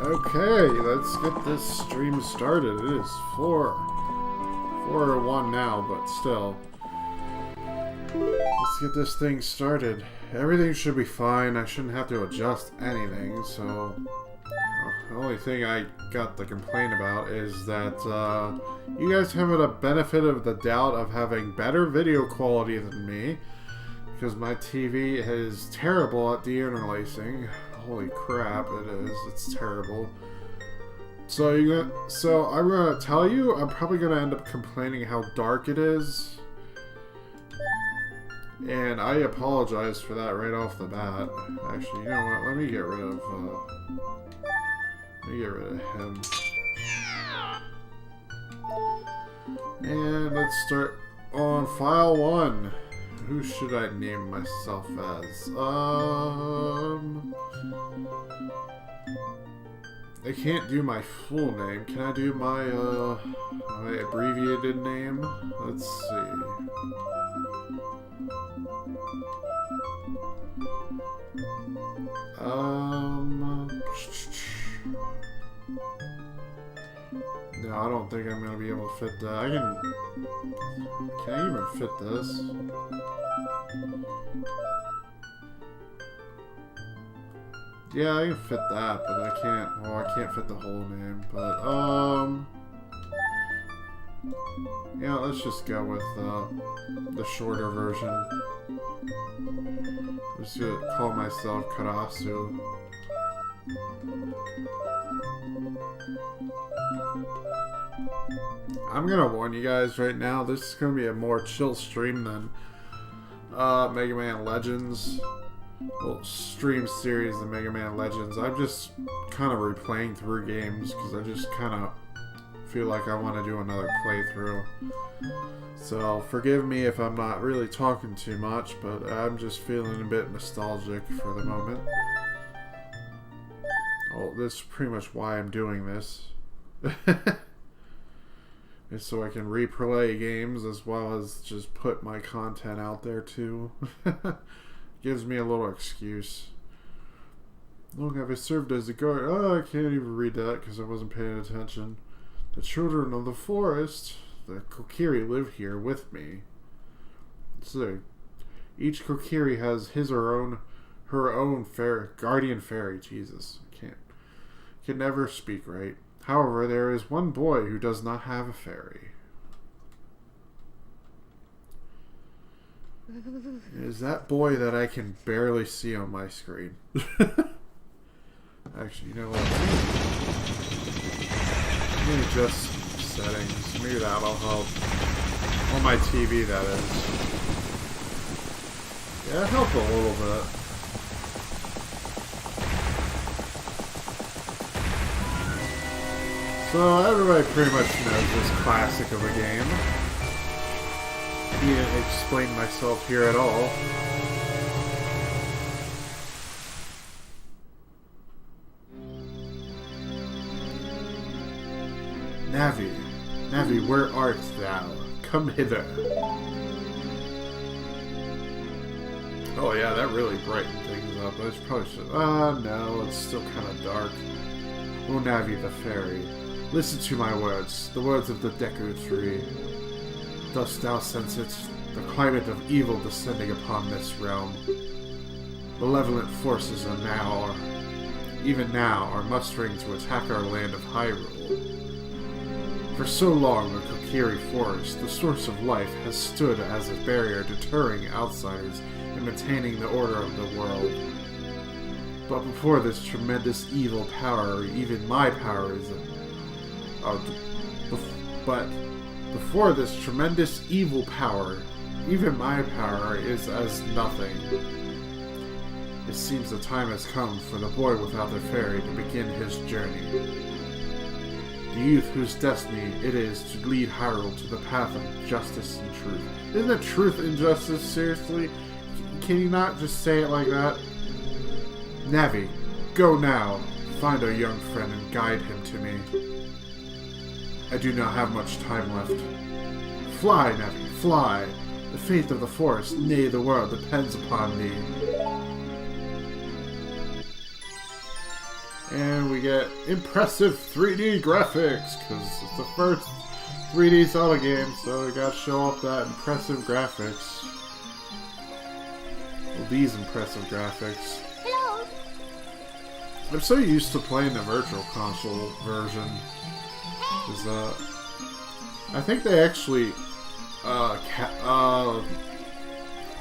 Okay, let's get this stream started. It is 4:01 now, but still. Let's get this thing started. Everything should be fine. I shouldn't have to adjust anything, so... the only thing I got to complain about is that you guys have the benefit of the doubt of having better video quality than me, because my TV is terrible at deinterlacing. Holy crap, it is. It's terrible. So I'm gonna tell you, I'm probably gonna end up complaining how dark it is. And I apologize for that right off the bat. Actually, you know what? Let me get rid of him. And let's start on file 1. Who should I name myself as? I can't do my full name. Can I do my abbreviated name? Let's see. No, I don't think I'm gonna be able to fit that. Can I even fit this? Yeah, I can fit that, but I can't. Well, I can't fit the whole name. But yeah, let's just go with the shorter version. I'm just gonna call myself Karasu. I'm gonna warn you guys right now, this is gonna be a more chill stream than Mega Man Legends. Well, stream series of Mega Man Legends. I'm just kind of replaying through games because I just kind of feel like I want to do another playthrough. So forgive me if I'm not really talking too much, but I'm just feeling a bit nostalgic for the moment. Oh, this is pretty much why I'm doing this. It's so I can replay games as well as just put my content out there too. Gives me a little excuse. Long have I served as a guard? Oh, I can't even read that because I wasn't paying attention. The children of the forest, the Kokiri, live here with me. So, each Kokiri has his or her own guardian fairy. Jesus, I can never speak right. However, there is one boy who does not have a fairy. It is that boy that I can barely see on my screen. Actually, you know what? Let me adjust settings. Maybe that'll help. On my TV, that is. Yeah, it helped a little bit. So everybody pretty much knows this classic of a game. Didn't explain myself here at all. Navi, where art thou? Come hither. Oh yeah, that really brightened things up. I probably should. No, it's still kind of dark. O Navi the fairy, listen to my words, the words of the Deku tree. Dost thou sense it, the climate of evil descending upon this realm? Malevolent forces even now, are mustering to attack our land of Hyrule. For so long, the Kokiri Forest, the source of life, has stood as a barrier deterring outsiders and maintaining the order of the world. But before this tremendous evil power, even my power is Before this tremendous evil power, even my power is as nothing. It seems the time has come for the boy without the fairy to begin his journey. The youth whose destiny it is to lead Hyrule to the path of justice and truth. Isn't it truth and justice, seriously? Can you not just say it like that? Navi, go now. Find our young friend and guide him to me. I do not have much time left. Fly, Navi, fly! The fate of the forest, nay, the world, depends upon thee. And we get impressive 3D graphics, because it's the first 3D Zelda game, so we gotta show off that impressive graphics. Well, these impressive graphics. Hello. I'm so used to playing the Virtual Console version. I think they actually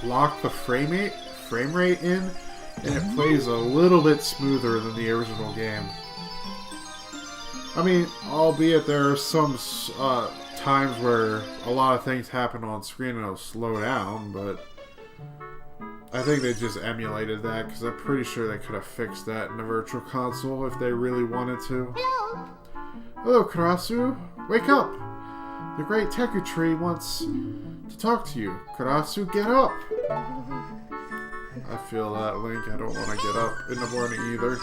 lock the frame rate in, and it plays a little bit smoother than the original game. I mean, albeit there are some times where a lot of things happen on screen and it'll slow down, but I think they just emulated that because I'm pretty sure they could have fixed that in the Virtual Console if they really wanted to. Hello. Hello, Karasu. Wake up! The Great Teku Tree wants to talk to you. Karasu, get up! I feel that, Link. I don't want to get up in the morning either.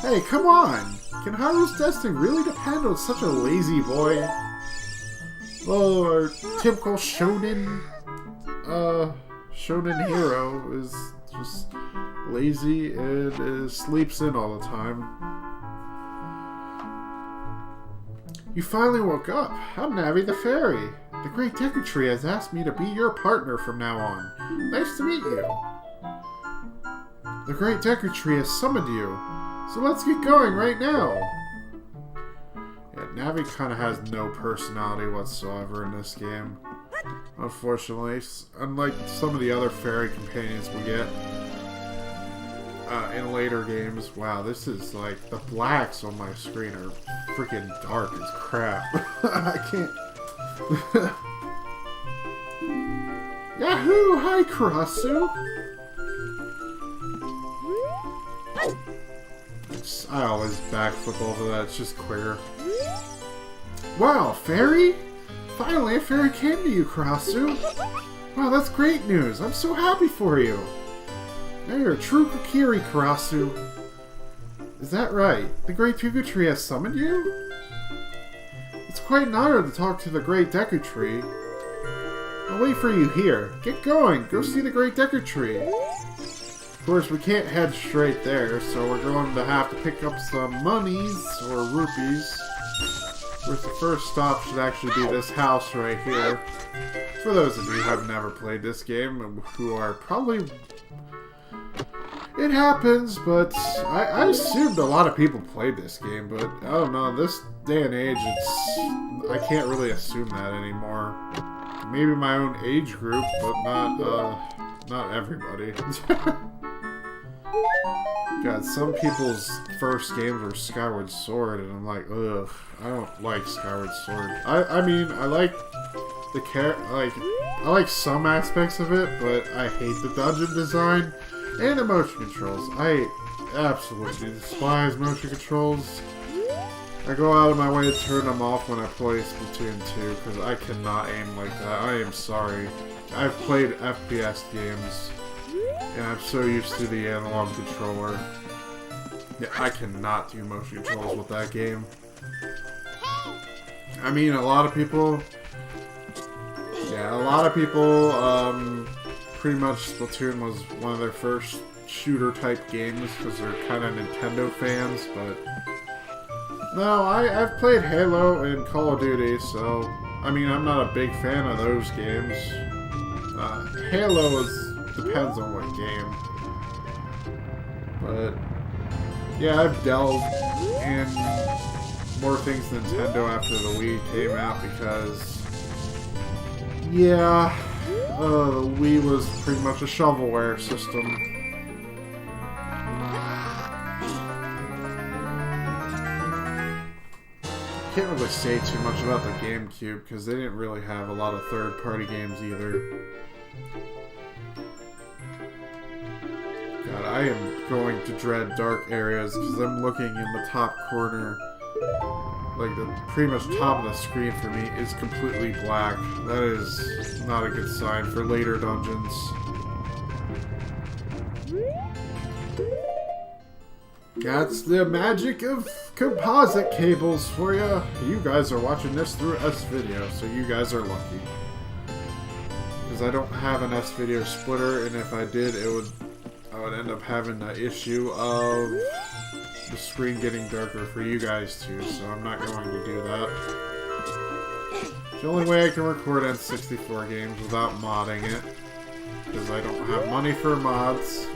Hey, come on! Can Hyrule destiny really depend on such a lazy boy? Oh, our typical shonen hero is just lazy and sleeps in all the time. You finally woke up. I'm Navi the Fairy. The Great Deku Tree has asked me to be your partner from now on. Nice to meet you. The Great Deku Tree has summoned you, so let's get going right now. Yeah, Navi kind of has no personality whatsoever in this game. Unfortunately, unlike some of the other fairy companions we get in later games. Wow, this is like, the blacks on my screen are freaking dark as crap. I can't. Yahoo! Hi, Karasu! I always backflip over that, it's just quicker. Wow, fairy? Finally, a fairy came to you, Karasu. Wow, that's great news. I'm so happy for you. Now you're a true Kokiri, Karasu. Is that right? The Great Deku Tree has summoned you? It's quite an honor to talk to the Great Deku Tree. I'll wait for you here. Get going. Go see the Great Deku Tree. Of course, we can't head straight there, so we're going to have to pick up some monies, or rupees. Whereas the first stop should actually be this house right here. For those of you who have never played this game, and who are probably... It happens, but I assumed a lot of people played this game, but I don't know, this day and age, I can't really assume that anymore. Maybe my own age group, but not everybody. God, some people's first games were Skyward Sword, and I'm like, ugh, I don't like Skyward Sword. I mean, I like the I like some aspects of it, but I hate the dungeon design and the motion controls. I absolutely despise motion controls. I go out of my way to turn them off when I play Splatoon 2, because I cannot aim like that. I am sorry. I've played FPS games, and I'm so used to the analog controller. Yeah, I cannot do motion controls with that game. I mean, a lot of people... Yeah, a lot of people, pretty much Splatoon was one of their first shooter-type games, because they're kind of Nintendo fans, but... No, I've played Halo and Call of Duty, so... I mean, I'm not a big fan of those games. Halo depends on what game. But... Yeah, I've delved in more things Nintendo after the Wii came out, because... Yeah... the Wii was pretty much a shovelware system. Can't really say too much about the GameCube because they didn't really have a lot of third-party games either. God, I am going to dread dark areas because I'm looking in the top corner. Like, the pretty much top of the screen for me is completely black. That is not a good sign for later dungeons. That's the magic of composite cables for you. You guys are watching this through S-Video, so you guys are lucky. Because I don't have an S-Video splitter, and if I did, I would end up having the issue of the screen getting darker for you guys too, so I'm not going to do that. The only way I can record N64 games without modding it, because I don't have money for mods.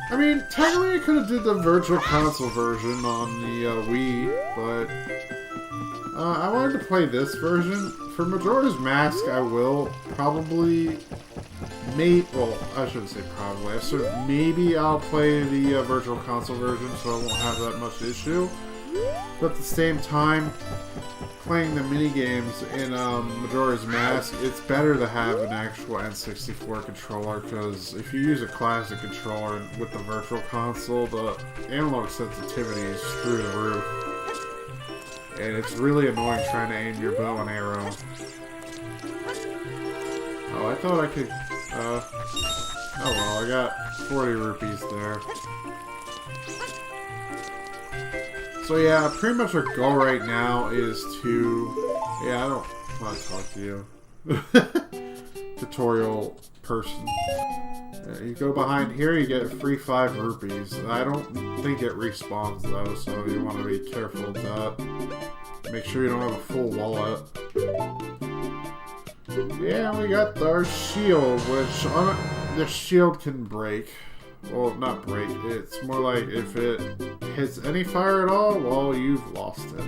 I mean, technically I could have did the Virtual Console version on the Wii, but I wanted to play this version. For Majora's Mask, I will probably... well, I shouldn't say probably. I said maybe I'll play the Virtual Console version, so I won't have that much issue. But at the same time, playing the minigames in Majora's Mask, it's better to have an actual N64 controller, because if you use a classic controller with the Virtual Console, the analog sensitivity is through the roof. And it's really annoying trying to aim your bow and arrow. Oh, I thought I could... oh well, I got 40 rupees there. So yeah, pretty much our goal right now is to... Yeah, I don't want to talk to you. Tutorial person. You go behind here, you get free 5 rupees. I don't think it respawns though, so you want to be careful with that. Make sure you don't have a full wallet. Yeah, we got our shield, which the shield can break. Well, not break. It's more like if it hits any fire at all, well, you've lost it.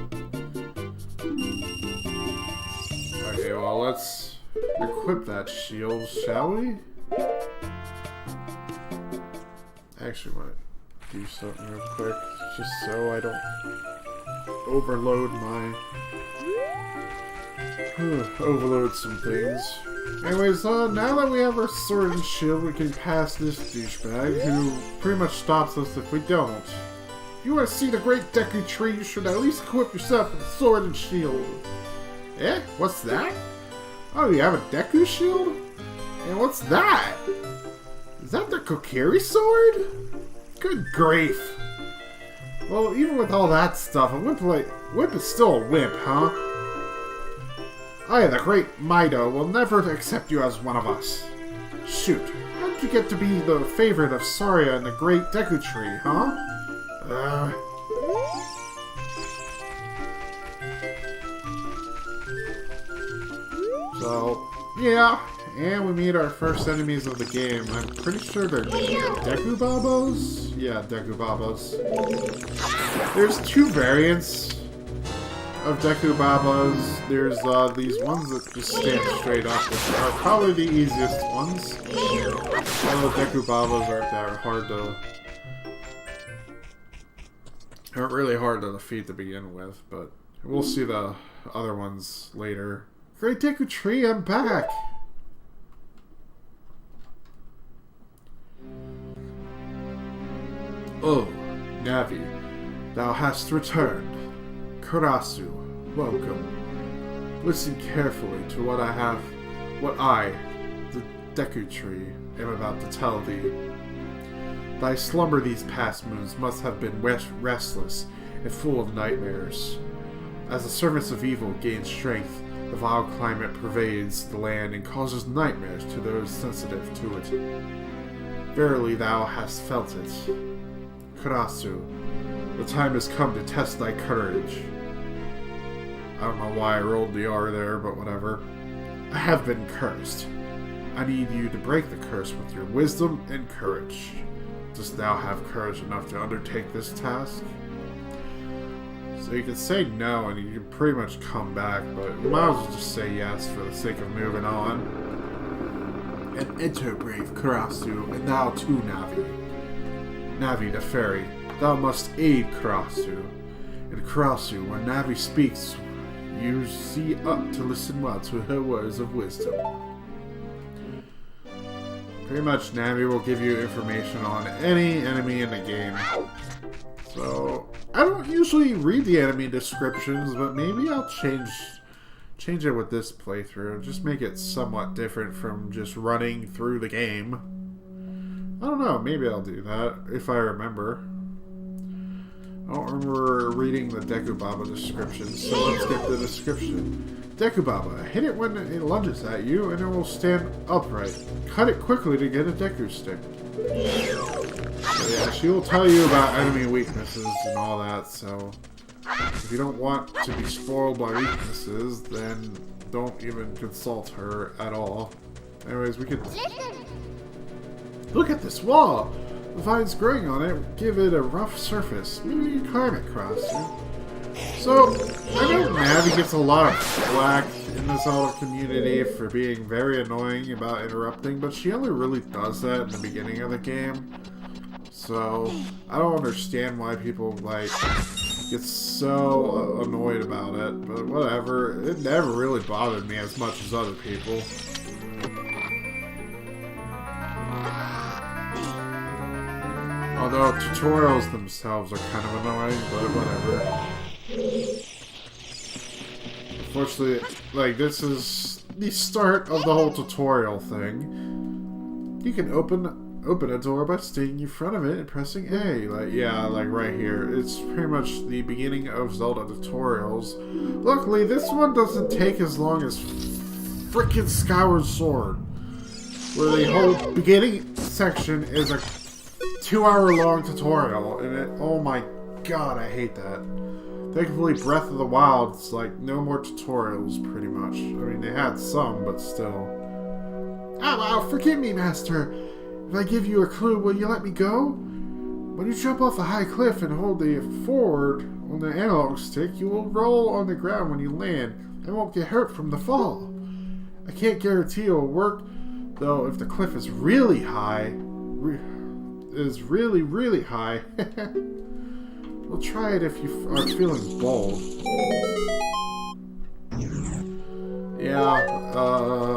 Okay, well, let's equip that shield, shall we? Actually, I might do something real quick, just so I don't overload my... overload some things. Anyways, now that we have our sword and shield, we can pass this douchebag, who pretty much stops us if we don't. If you want to see the great Deku Tree, you should at least equip yourself with a sword and shield. Eh? What's that? Oh, you have a Deku shield? And what's that? Is that the Kokiri sword? Good grief. Well, even with all that stuff, a wimp is still a wimp, huh? I, the great Mido, will never accept you as one of us. Shoot, how did you get to be the favorite of Saria and the great Deku Tree, huh? So, yeah, and we meet our first enemies of the game. I'm pretty sure they're Deku Babos? Yeah, Deku Babos. There's 2 variants of Deku Babas. There's these ones that just stand straight up, which are probably the easiest ones. Although Deku Babas aren't that hard to... aren't really hard to defeat to begin with, but we'll see the other ones later. Great Deku Tree, I'm back! Oh, Navi, thou hast returned. Karasu, welcome. Listen carefully to what I, the Deku Tree, am about to tell thee. Thy slumber these past moons must have been restless and full of nightmares. As the servants of evil gain strength, the vile climate pervades the land and causes nightmares to those sensitive to it. Verily thou hast felt it. Karasu, the time has come to test thy courage. I don't know why I rolled the R there, but whatever. I have been cursed. I need you to break the curse with your wisdom and courage. Dost thou have courage enough to undertake this task? So you can say no and you can pretty much come back, but you might as well just say yes for the sake of moving on. And enter, brave Karasu, and thou too, Navi. Navi the fairy, thou must aid Karasu. And Karasu, when Navi speaks, you see up to listen well to her words of wisdom. Pretty much Navi will give you information on any enemy in the game. So, I don't usually read the enemy descriptions, but maybe I'll change it with this playthrough. Just make it somewhat different from just running through the game. I don't know, maybe I'll do that, if I remember. I don't remember reading the Deku Baba description, so let's get the description. Deku Baba, hit it when it lunges at you, and it will stand upright. Cut it quickly to get a Deku stick. So yeah, she will tell you about enemy weaknesses and all that, so if you don't want to be spoiled by weaknesses, then don't even consult her at all. Anyways, we could... Look at this wall! The vines growing on it give it a rough surface. Maybe you can climb it across. So, I know Navi gets a lot of flack in the Zelda community for being very annoying about interrupting, but she only really does that in the beginning of the game. So, I don't understand why people, like, get so annoyed about it, but whatever. It never really bothered me as much as other people. Although tutorials themselves are kind of annoying, but whatever. Unfortunately, like, this is the start of the whole tutorial thing. You can open a door by staying in front of it and pressing A. Like, yeah, like right here. It's pretty much the beginning of Zelda tutorials. Luckily, this one doesn't take as long as frickin' Skyward Sword, where the whole beginning section is a 2-hour-long tutorial, and it, oh my god, I hate that. Thankfully, Breath of the Wild's like no more tutorials, pretty much. I mean, they had some, but still. Oh wow, forgive me, Master. If I give you a clue, will you let me go? When you jump off a high cliff and hold the forward on the analog stick, you will roll on the ground when you land and won't get hurt from the fall. I can't guarantee it will work, though. If the cliff is really high, really high. We'll try it if you are feeling bold. Yeah,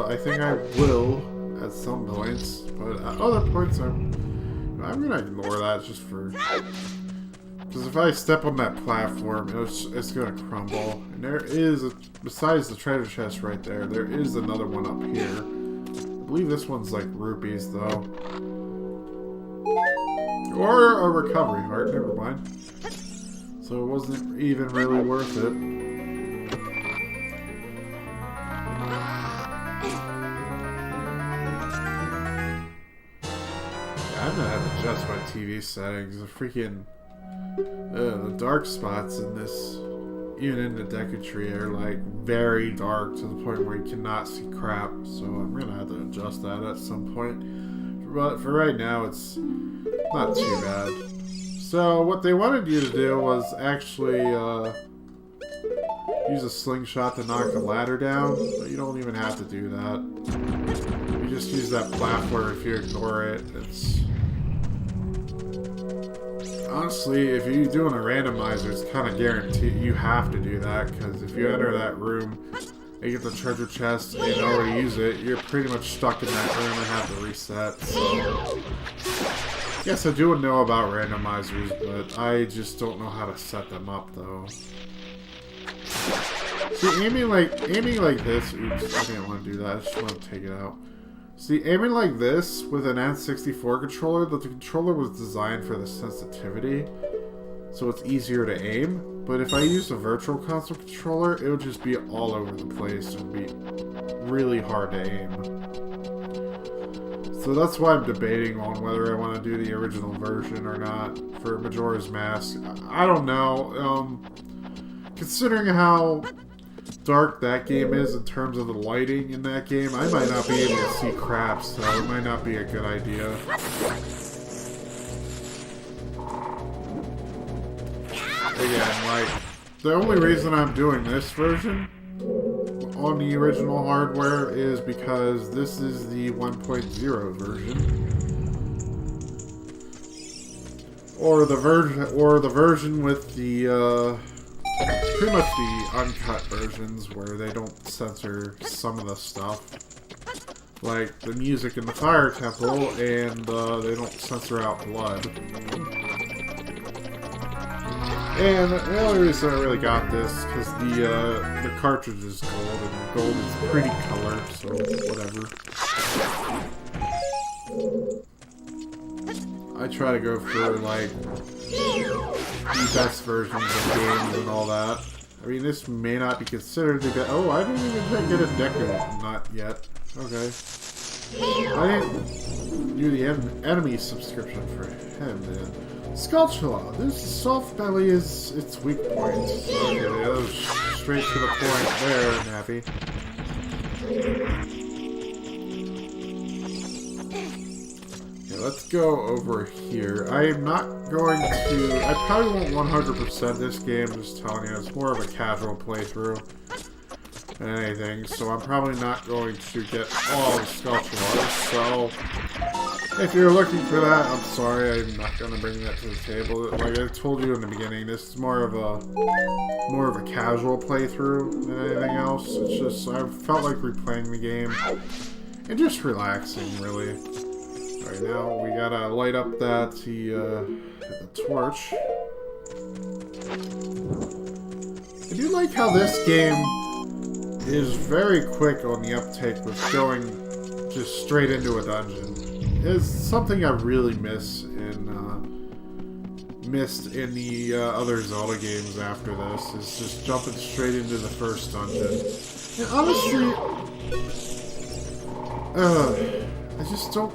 I think I will at some points, but at other points I'm gonna ignore that just for... Because if I step on that platform, it's gonna crumble. And there is, besides the treasure chest right there, there is another one up here. I believe this one's like rupees though. Or a recovery heart, never mind. So it wasn't even really worth it. I'm gonna have to adjust my TV settings. The freaking the dark spots in this, even in the Deku Tree, are like very dark to the point where you cannot see crap. So I'm gonna have to adjust that at some point. But for right now, it's not too bad. So what they wanted you to do was actually use a slingshot to knock the ladder down, but you don't even have to do that. You just use that platform. If you ignore it, it's... Honestly, if you're doing a randomizer, it's kind of guaranteed you have to do that, because if you enter that room and you get the treasure chest and already use it, you're pretty much stuck in that room and have to reset. So... Yes, I do know about randomizers, but I just don't know how to set them up, though. See, aiming like this... Oops, I didn't want to do that. I just want to take it out. See, aiming like this with an N64 controller, the controller was designed for the sensitivity, so it's easier to aim. But if I use a virtual console controller, it would just be all over the place and be really hard to aim. So that's why I'm debating on whether I want to do the original version or not for Majora's Mask. I don't know. Considering how dark that game is in terms of the lighting in that game, I might not be able to see crap, so it might not be a good idea. Again, like, the only reason I'm doing this version on the original hardware is because this is the 1.0 version, or the version with the pretty much the uncut versions where they don't censor some of the stuff, like the music in the Fire Temple, and they don't censor out blood. And the only reason I really got this because the cartridge is gold, and gold is a pretty color, so whatever. I try to go for like the best versions of games and all that. I mean, this may not be considered to get. Oh, I didn't even get a Deku. Not yet. Okay. I didn't do the enemy subscription for him, man. Skulltula. This soft belly is its weak point. Okay, that was straight to the point there, Nappy. Okay, let's go over here. I am not going to... I probably won't 100% this game, just telling you. It's more of a casual playthrough than anything, so I'm probably not going to get all the Skulltulas, so... If you're looking for that, I'm sorry, I'm not gonna bring that to the table. Like I told you in the beginning, this is more of a casual playthrough than anything else. It's just I felt like replaying the game and just relaxing, really. Alright, now we gotta light up the torch. I do like how this game is very quick on the uptake with going just straight into a dungeon. It's something I really missed in the other Zelda games after this. Is just jumping straight into the first dungeon. And honestly, I just don't.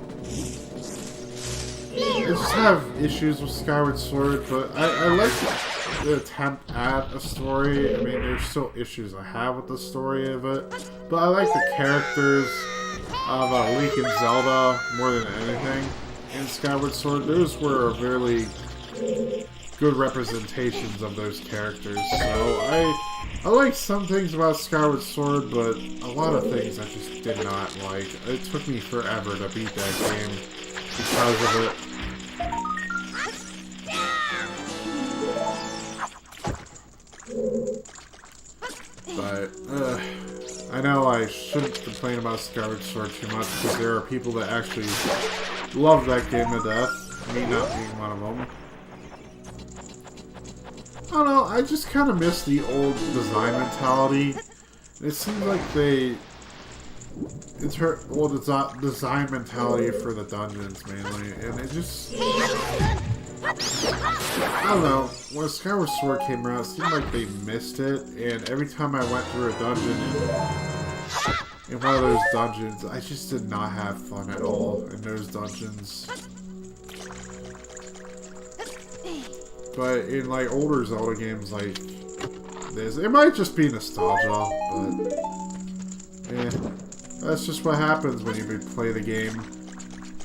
I just have issues with Skyward Sword, but I like the attempt at a story. I mean, there's still issues I have with the story of it, but I like the characters of Link and Zelda more than anything in Skyward Sword. Those were really good representations of those characters. So I like some things about Skyward Sword, but a lot of things I just did not like. It took me forever to beat that game because of it. But, I know I shouldn't complain about Skyward Sword too much because there are people that actually love that game to death, me not being one of them. I don't know, I just kind of miss the old design mentality. It seems like design mentality for the dungeons mainly, and it just... I don't know, when Skyward Sword came around, it seemed like they missed it, and every time I went through a dungeon in one of those dungeons, I just did not have fun at all in those dungeons. But in like older Zelda games like this, it might just be nostalgia, but that's just what happens when you play the game,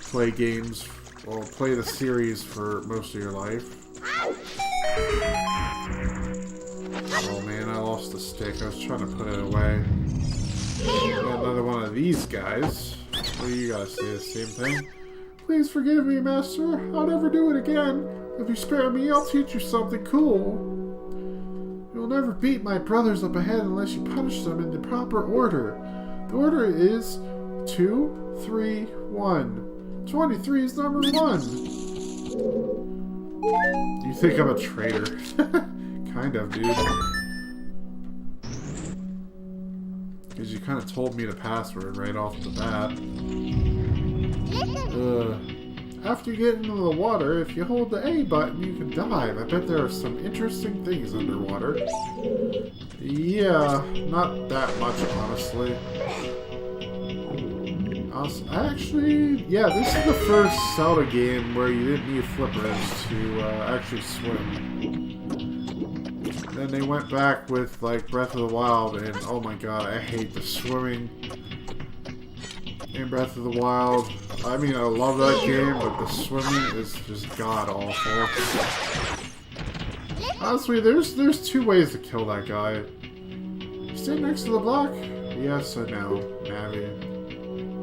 play games, or play the series for most of your life. Oh man, I lost the stick. I was trying to put it away. Got another one of these guys. What do you guys say? The same thing? Please forgive me, Master. I'll never do it again. If you spare me, I'll teach you something cool. You'll never beat my brothers up ahead unless you punish them in the proper order. The order is 2, 3, 1. 23 is number 1. You think I'm a traitor? Kind of, dude. Because you kind of told me the password right off the bat. After you get into the water, if you hold the A button, you can dive. I bet there are some interesting things underwater. Yeah, not that much, honestly. Actually, yeah, this is the first Zelda game where you didn't need flippers to actually swim. Then they went back with, like, Breath of the Wild, and oh my god, I hate the swimming in Breath of the Wild. I mean, I love that game, but the swimming is just god-awful. Honestly, there's 2 ways to kill that guy. Stay next to the block? Yes or no, Navi?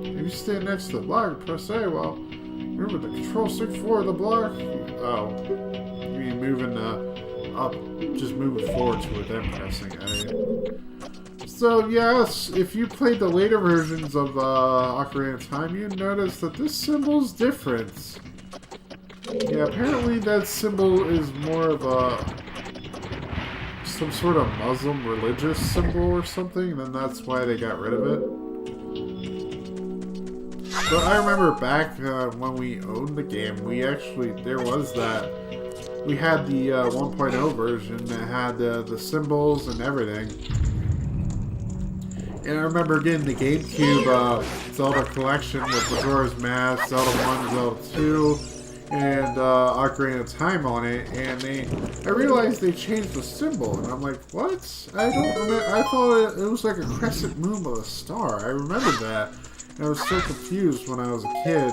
If you stand next to the block, press A, well, remember the control stick for the block? Oh, you mean moving up, just moving forward to it, then pressing A. So, yes, if you played the later versions of Ocarina of Time, you notice that this symbol's different. Yeah, apparently that symbol is more of some sort of Muslim religious symbol or something, and then that's why they got rid of it. But I remember back when we owned the game, we actually, we had the 1.0 version that had the symbols and everything. And I remember getting the GameCube Zelda collection with Majora's Mask, Zelda 1, Zelda 2, and Ocarina of Time on it, and I realized they changed the symbol, and I'm like, what? I don't remember. I thought it was like a crescent moon with a star. I remember that, and I was so confused when I was a kid,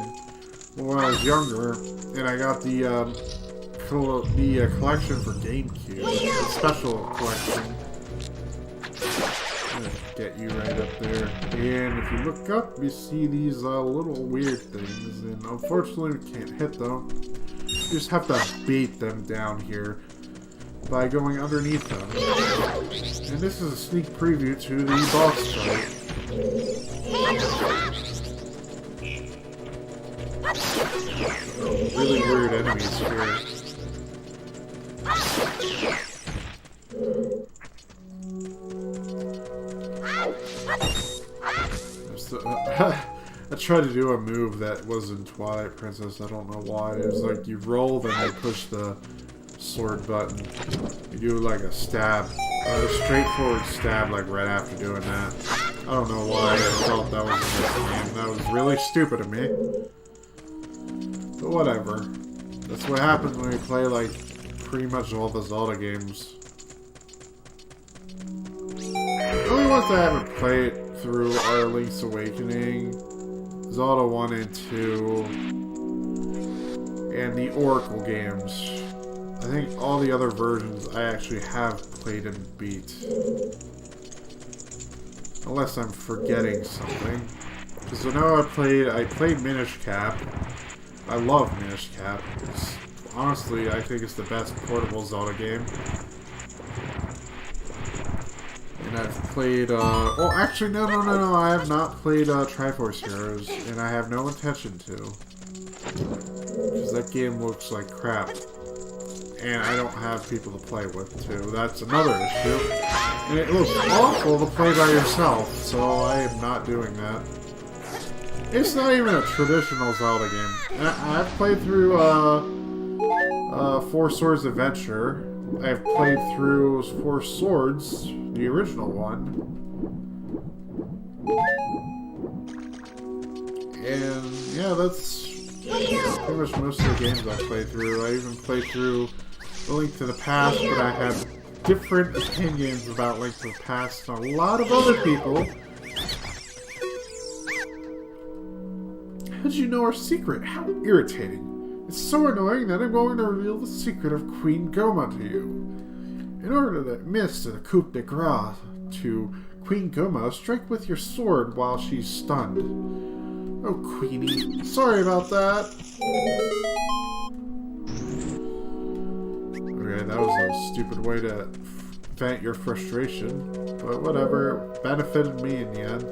when I was younger, and I got the collection for GameCube, the special collection. I'm gonna get you right up there, and if you look up, you see these little weird things, and unfortunately we can't hit them. You just have to bait them down here by going underneath them. And this is a sneak preview to the boss fight. Really weird enemies here. I tried to do a move that was in Twilight Princess. I don't know why. It was like you roll, then you push the sword button. You do like a stab, a straightforward stab, like right after doing that. I don't know why I thought that was in this game. That was really stupid of me. But whatever. That's what happens when we play like pretty much all the Zelda games. The only ones I haven't played through are Link's Awakening, Zelda 1 and 2, and the Oracle games. I think all the other versions I actually have played and beat. Unless I'm forgetting something. Because I know I played Minish Cap. I love Minish Cap. Honestly, I think it's the best portable Zelda game. And I've played, oh, actually, no, I have not played, Triforce Heroes, and I have no intention to. Because that game looks like crap. And I don't have people to play with, too. That's another issue. And it looks awful to play by yourself, so I am not doing that. It's not even a traditional Zelda game. I've played through, Four Swords Adventure. I've played through Four Swords, the original one. And, yeah, that's pretty much most of the games I've played through. I even played through A Link to the Past, but I have different opinions about Link to the Past than a lot of other people. How did you know our secret? How irritating. It's so annoying that I'm going to reveal the secret of Queen Goma to you. In order to miss the coup de grace to Queen Goma, strike with your sword while she's stunned. Oh, Queenie. Sorry about that. Okay, that was a stupid way to vent your frustration. But whatever, it benefited me in the end.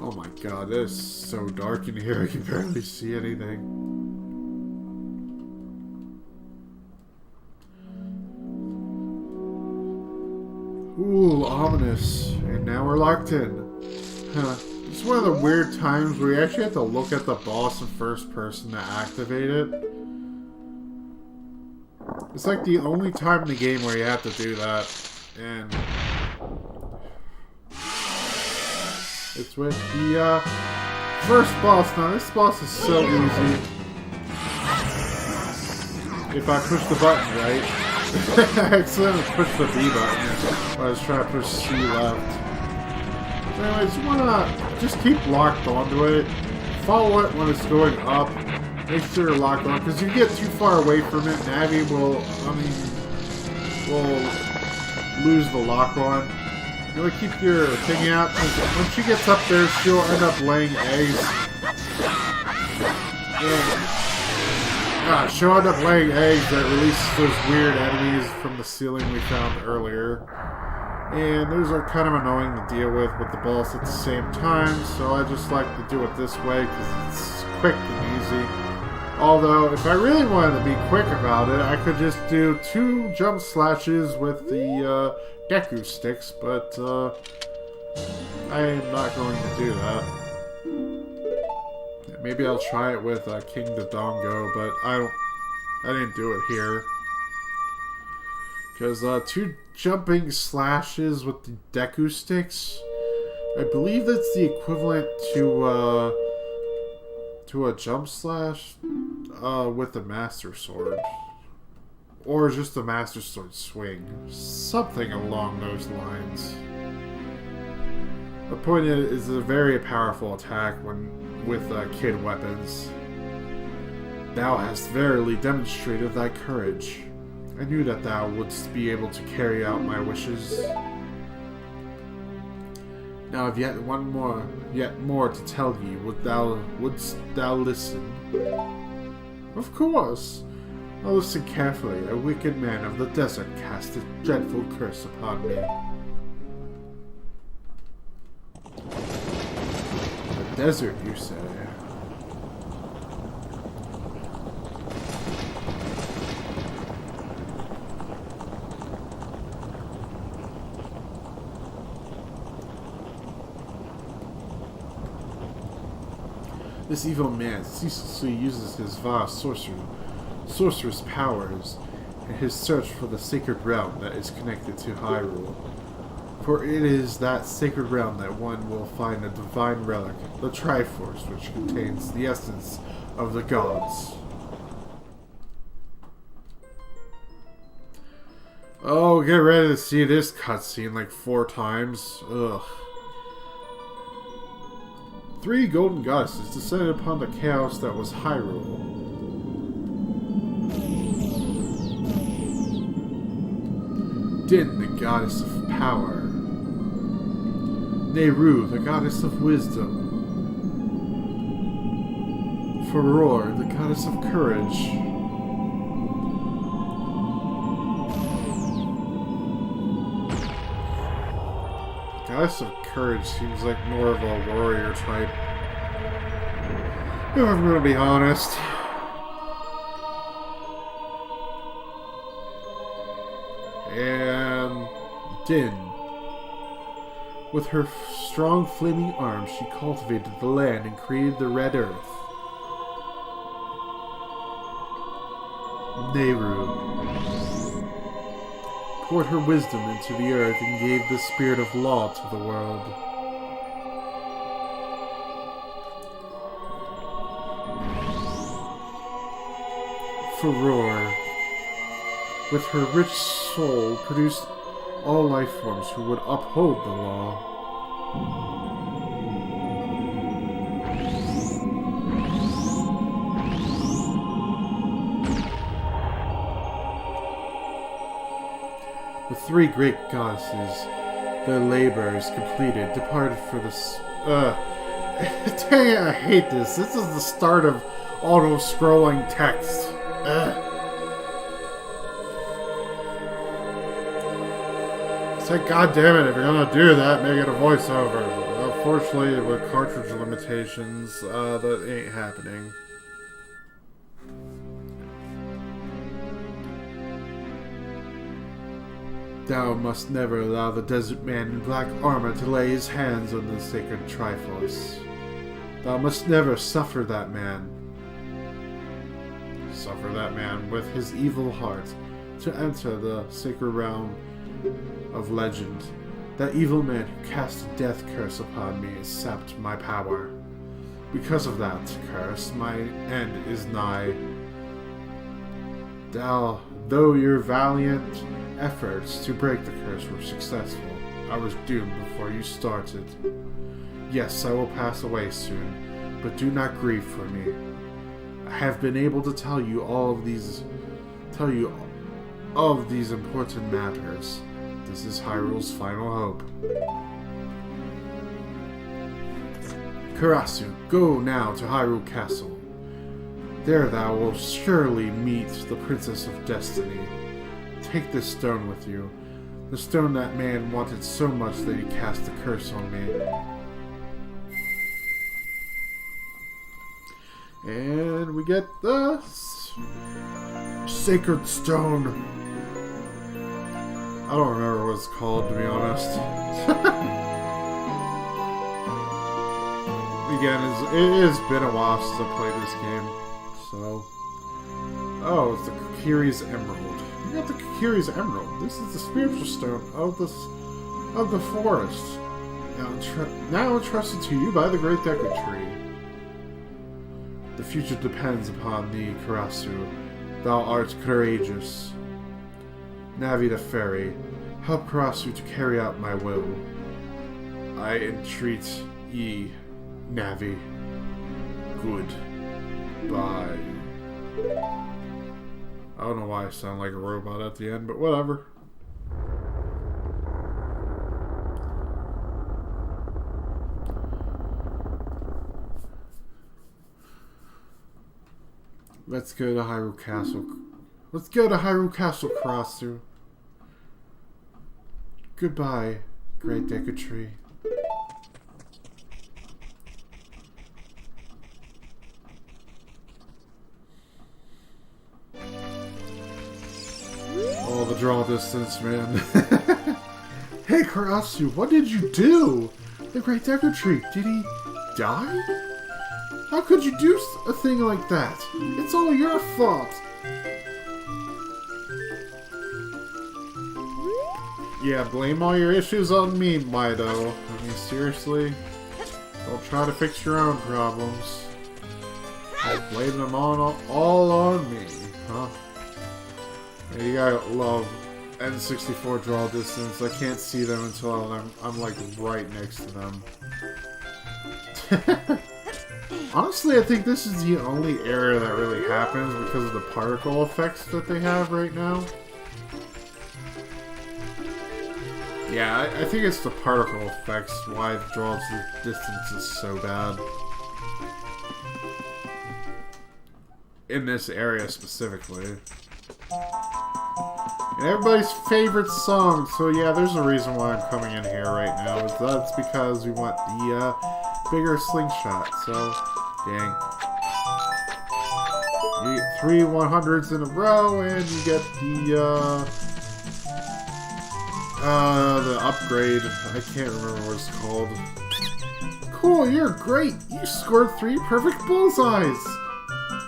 Oh my god, it is so dark in here, I can barely see anything. Ooh, ominous. And now we're locked in. Huh. It's one of the weird times where you actually have to look at the boss in first person to activate it. It's like the only time in the game where you have to do that. And it's with the first boss. Now this boss is so easy. If I push the button right. I accidentally pushed the B button when I was trying to push C left. So anyways, you wanna just keep locked onto it. Follow it when it's going up. Make sure you're locked on, because if you get too far away from it, Navi will lose the lock on. You want to keep your thing out, because when she gets up there, she'll end up laying eggs. She'll end up laying eggs that release those weird enemies from the ceiling we found earlier. And those are kind of annoying to deal with the boss at the same time, so I just like to do it this way, because it's quick and easy. Although, if I really wanted to be quick about it, I could just do 2 jump slashes with the Deku sticks, but I am not going to do that. Maybe I'll try it with King Dodongo, but I didn't do it here. Because 2 jumping slashes with the Deku sticks, I believe that's the equivalent to a jump slash with the Master Sword. Or just the Master Sword swing. Something along those lines. The point is a very powerful attack with kid weapons. Thou hast verily demonstrated thy courage. I knew that thou wouldst be able to carry out my wishes. Now I've yet more to tell thee. Wouldst thou listen? Of course. I'll listen carefully. A wicked man of the desert cast a dreadful curse upon me. The desert, you say? This evil man ceaselessly uses his vast sorcerer's powers in his search for the sacred realm that is connected to Hyrule. For it is that sacred realm that one will find a divine relic, the Triforce, which contains the essence of the gods. Oh, get ready to see this cutscene like 4 times. Ugh. 3 golden goddesses descended upon the chaos that was Hyrule. Din, the goddess of power. Nehru, the goddess of wisdom. Furor, the goddess of courage. Goddess of courage seems like more of a warrior type. If I'm gonna be honest. And Din. With her strong flaming arms, she cultivated the land and created the Red Earth. Nehru poured her wisdom into the earth and gave the spirit of law to the world. Furor, with her rich soul, produced all life forms who would uphold the law. The 3 great goddesses, their labors completed, departed for this. Dang it, I hate this. This is the start of auto-scrolling text. It's like, God damn it, if you're gonna do that, make it a voiceover. Unfortunately, with cartridge limitations, that ain't happening. Thou must never allow the desert man in black armor to lay his hands on the sacred Triforce. Thou must never suffer that man. Suffer that man with his evil heart to enter the sacred realm of legend. That evil man who cast a death curse upon me has sapped my power. Because of that curse, my end is nigh. Though your valiant efforts to break the curse were successful, I was doomed before you started. Yes, I will pass away soon, but do not grieve for me. I have been able to tell you of these important matters. This is Hyrule's final hope. Karasu, go now to Hyrule Castle. There thou wilt surely meet the Princess of Destiny. Take this stone with you. The stone that man wanted so much that he cast a curse on me. And we get the Sacred Stone. I don't remember what it's called, to be honest. Again, it has been a while since I played this game. So... Oh, it's the Kokiri's Emerald. You got the Kakiri's Emerald. This is the spiritual stone of the forest. Now entrusted to you by the Great Deku Tree. The future depends upon thee, Karasu. Thou art courageous. Navi the Fairy, help Karasu to carry out my will. I entreat ye, Navi. Goodbye. I don't know why I sound like a robot at the end, but whatever. Let's go to Hyrule Castle. Let's go to Hyrule Castle, Karasu. Goodbye, Great Deku Tree. Oh, the draw distance, man. Hey, Karasu, what did you do? The Great Deku Tree, did he die? How could you do a thing like that? It's all your fault. Yeah, blame all your issues on me, Mido. I mean, seriously? Don't try to fix your own problems. Blame them all on me, huh? Yeah, you gotta love N64 draw distance. I can't see them until I'm like right next to them. Honestly, I think this is the only area that really happens because of the particle effects that they have right now. Yeah, I think it's the particle effects why the draw distance is so bad. In this area specifically. And everybody's favorite song, so yeah, there's a reason why I'm coming in here right now. That's because we want the bigger slingshot, so dang. You get 3 100s in a row, and you get the upgrade. I can't remember what it's called. Cool, you're great! You scored 3 perfect bullseyes!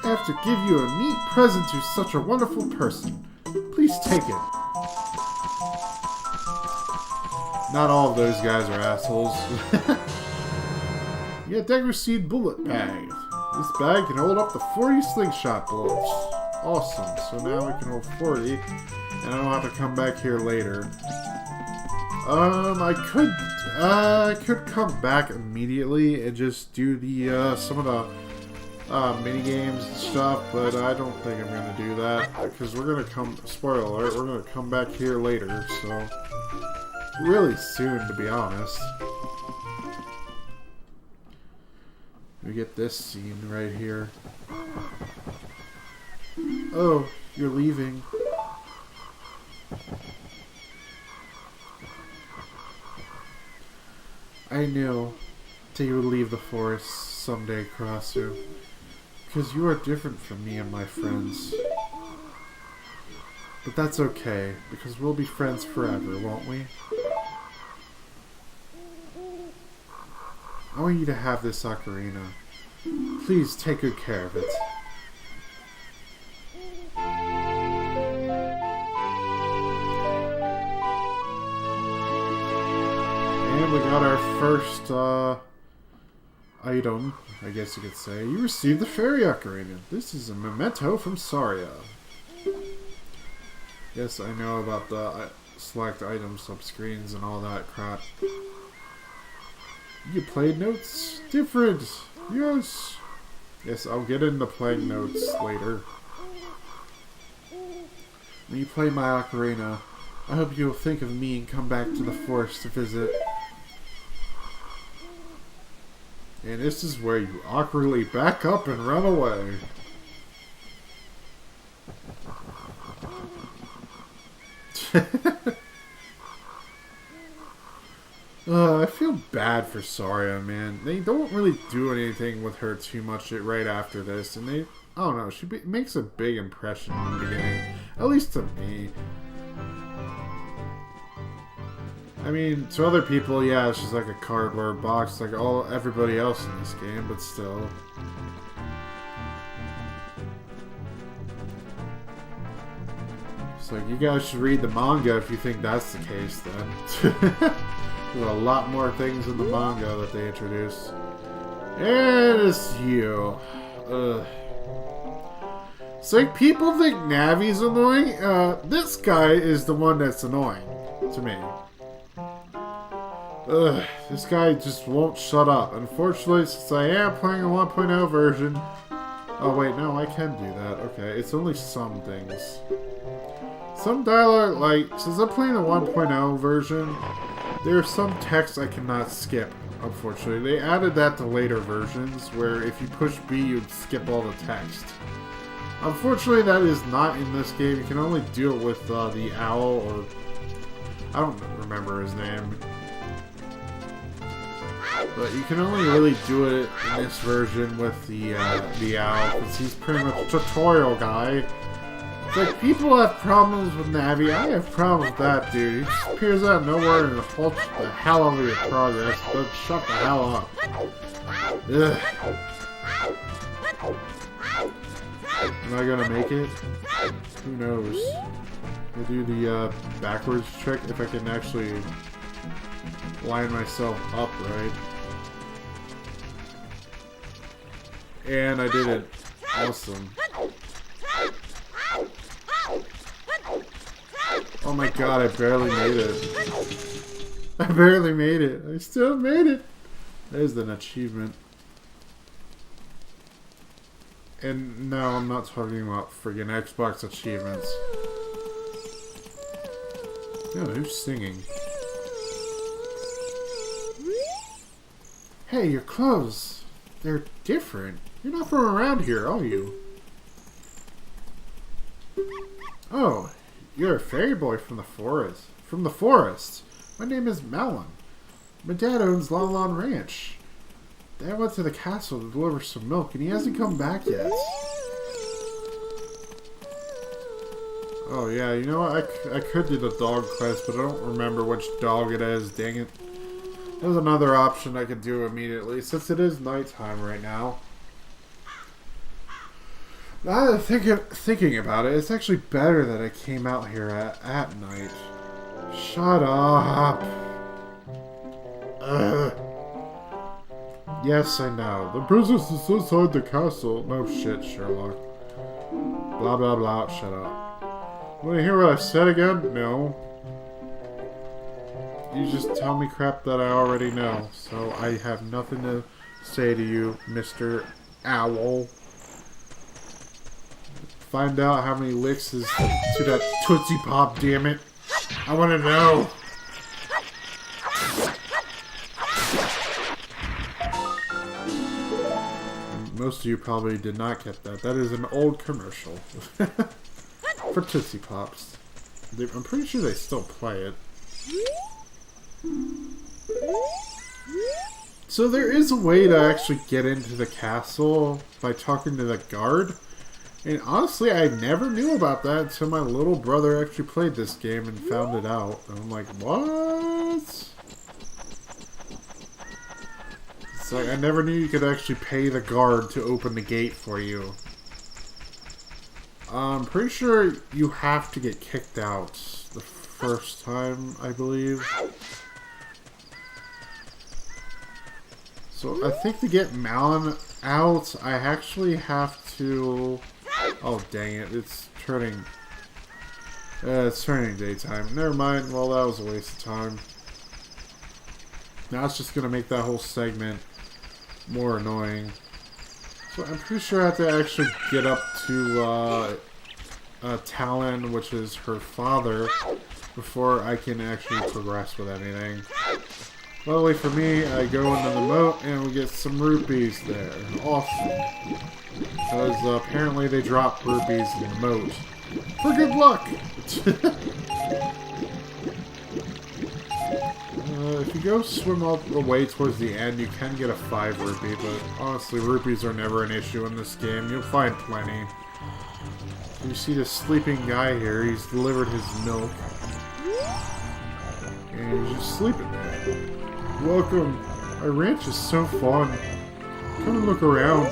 I have to give you a neat present to such a wonderful person. Please take it. Not all of those guys are assholes. Yeah, Deku Seed Bullet Bag. This bag can hold up to 40 slingshot bullets. Awesome. So now we can hold 40, and I don't have to come back here later. I could come back immediately and just do the some of the mini games and stuff, but I don't think I'm gonna do that because we're gonna come. Spoiler alert: we're gonna come back here later, so really soon, to be honest. We get this scene right here. Oh, you're leaving. I knew that you would leave the forest someday, Karasu. Because you are different from me and my friends. But that's okay, because we'll be friends forever, won't we? I want you to have this ocarina. Please take good care of it. And we got our first item, I guess you could say. You received the Fairy Ocarina. This is a memento from Saria. Yes, I know about the select items, subscreens, and all that crap. You played notes? Different! Yes! Yes, I'll get into playing notes later. When you play my ocarina, I hope you'll think of me and come back to the forest to visit. And this is where you awkwardly back up and run away. I feel bad for Saria, man. They don't really do anything with her too much right after this, and I don't know, she makes a big impression in the beginning. At least to me. I mean, to other people, yeah, she's like a cardboard box, like everybody else in this game, but still. It's like, you guys should read the manga if you think that's the case, then. There's a lot more things in the manga that they introduced. And it's you. Ugh. It's like, people think Navi's annoying. This guy is the one that's annoying to me. Ugh, this guy just won't shut up. Unfortunately, since I am playing a 1.0 version... Oh wait, no, I can do that. Okay, it's only some things. Some dialogue, like, since I'm playing the 1.0 version, there's some text I cannot skip, unfortunately. They added that to later versions, where if you push B, you'd skip all the text. Unfortunately, that is not in this game. You can only do it with the owl, or... I don't remember his name. But you can only really do it in this version with the owl, because he's pretty much a tutorial guy. It's like, people have problems with Navi. I have problems with that, dude. He just appears out of nowhere and halts the hell out of your progress. But shut the hell up. Ugh. Am I gonna make it? Who knows? I'll do the backwards trick if I can actually line myself up right. And I did it. Awesome. Oh my god, I barely made it. I barely made it. I still made it. There's an achievement. And no, I'm not talking about friggin' Xbox achievements. Yo, who's singing? Hey, your clothes. They're different. You're not from around here, are you? Oh, you're a fairy boy from the forest. From the forest. My name is Malin. My dad owns Lon Lon Ranch. Dad went to the castle to deliver some milk, and he hasn't come back yet. Oh yeah, you know what? I could do the dog quest, but I don't remember which dog it is. Dang it. There's another option I could do immediately, since it is nighttime right now. Now that I'm thinking about it, it's actually better that I came out here at night. Shut up. Ugh. Yes, I know. The princess is inside the castle. No shit, Sherlock. Blah, blah, blah. Shut up. Want to hear what I said again? No. You just tell me crap that I already know. So I have nothing to say to you, Mr. Owl. Find out how many licks is to that Tootsie Pop, damn it. I want to know. Most of you probably did not get that. That is an old commercial. For Tootsie Pops. I'm pretty sure they still play it. So there is a way to actually get into the castle by talking to the guard. And honestly, I never knew about that until my little brother actually played this game and found it out. And I'm like, what? It's like, I never knew you could actually pay the guard to open the gate for you. I'm pretty sure you have to get kicked out the first time, I believe. So I think to get Malin out, I actually have to... Oh dang it, it's turning daytime. Never mind, well that was a waste of time. Now it's just gonna make that whole segment more annoying. So I'm pretty sure I have to actually get up to Talon, which is her father, before I can actually progress with anything. Luckily for me, I go into the moat and we get some rupees there. Awesome. Because apparently they drop rupees in the moat. For good luck! If you go swim all the way towards the end, you can get a 5 rupee, but honestly, rupees are never an issue in this game. You'll find plenty. You see this sleeping guy here, he's delivered his milk. And he's just sleeping there. Welcome. Our ranch is so fun. Come and look around.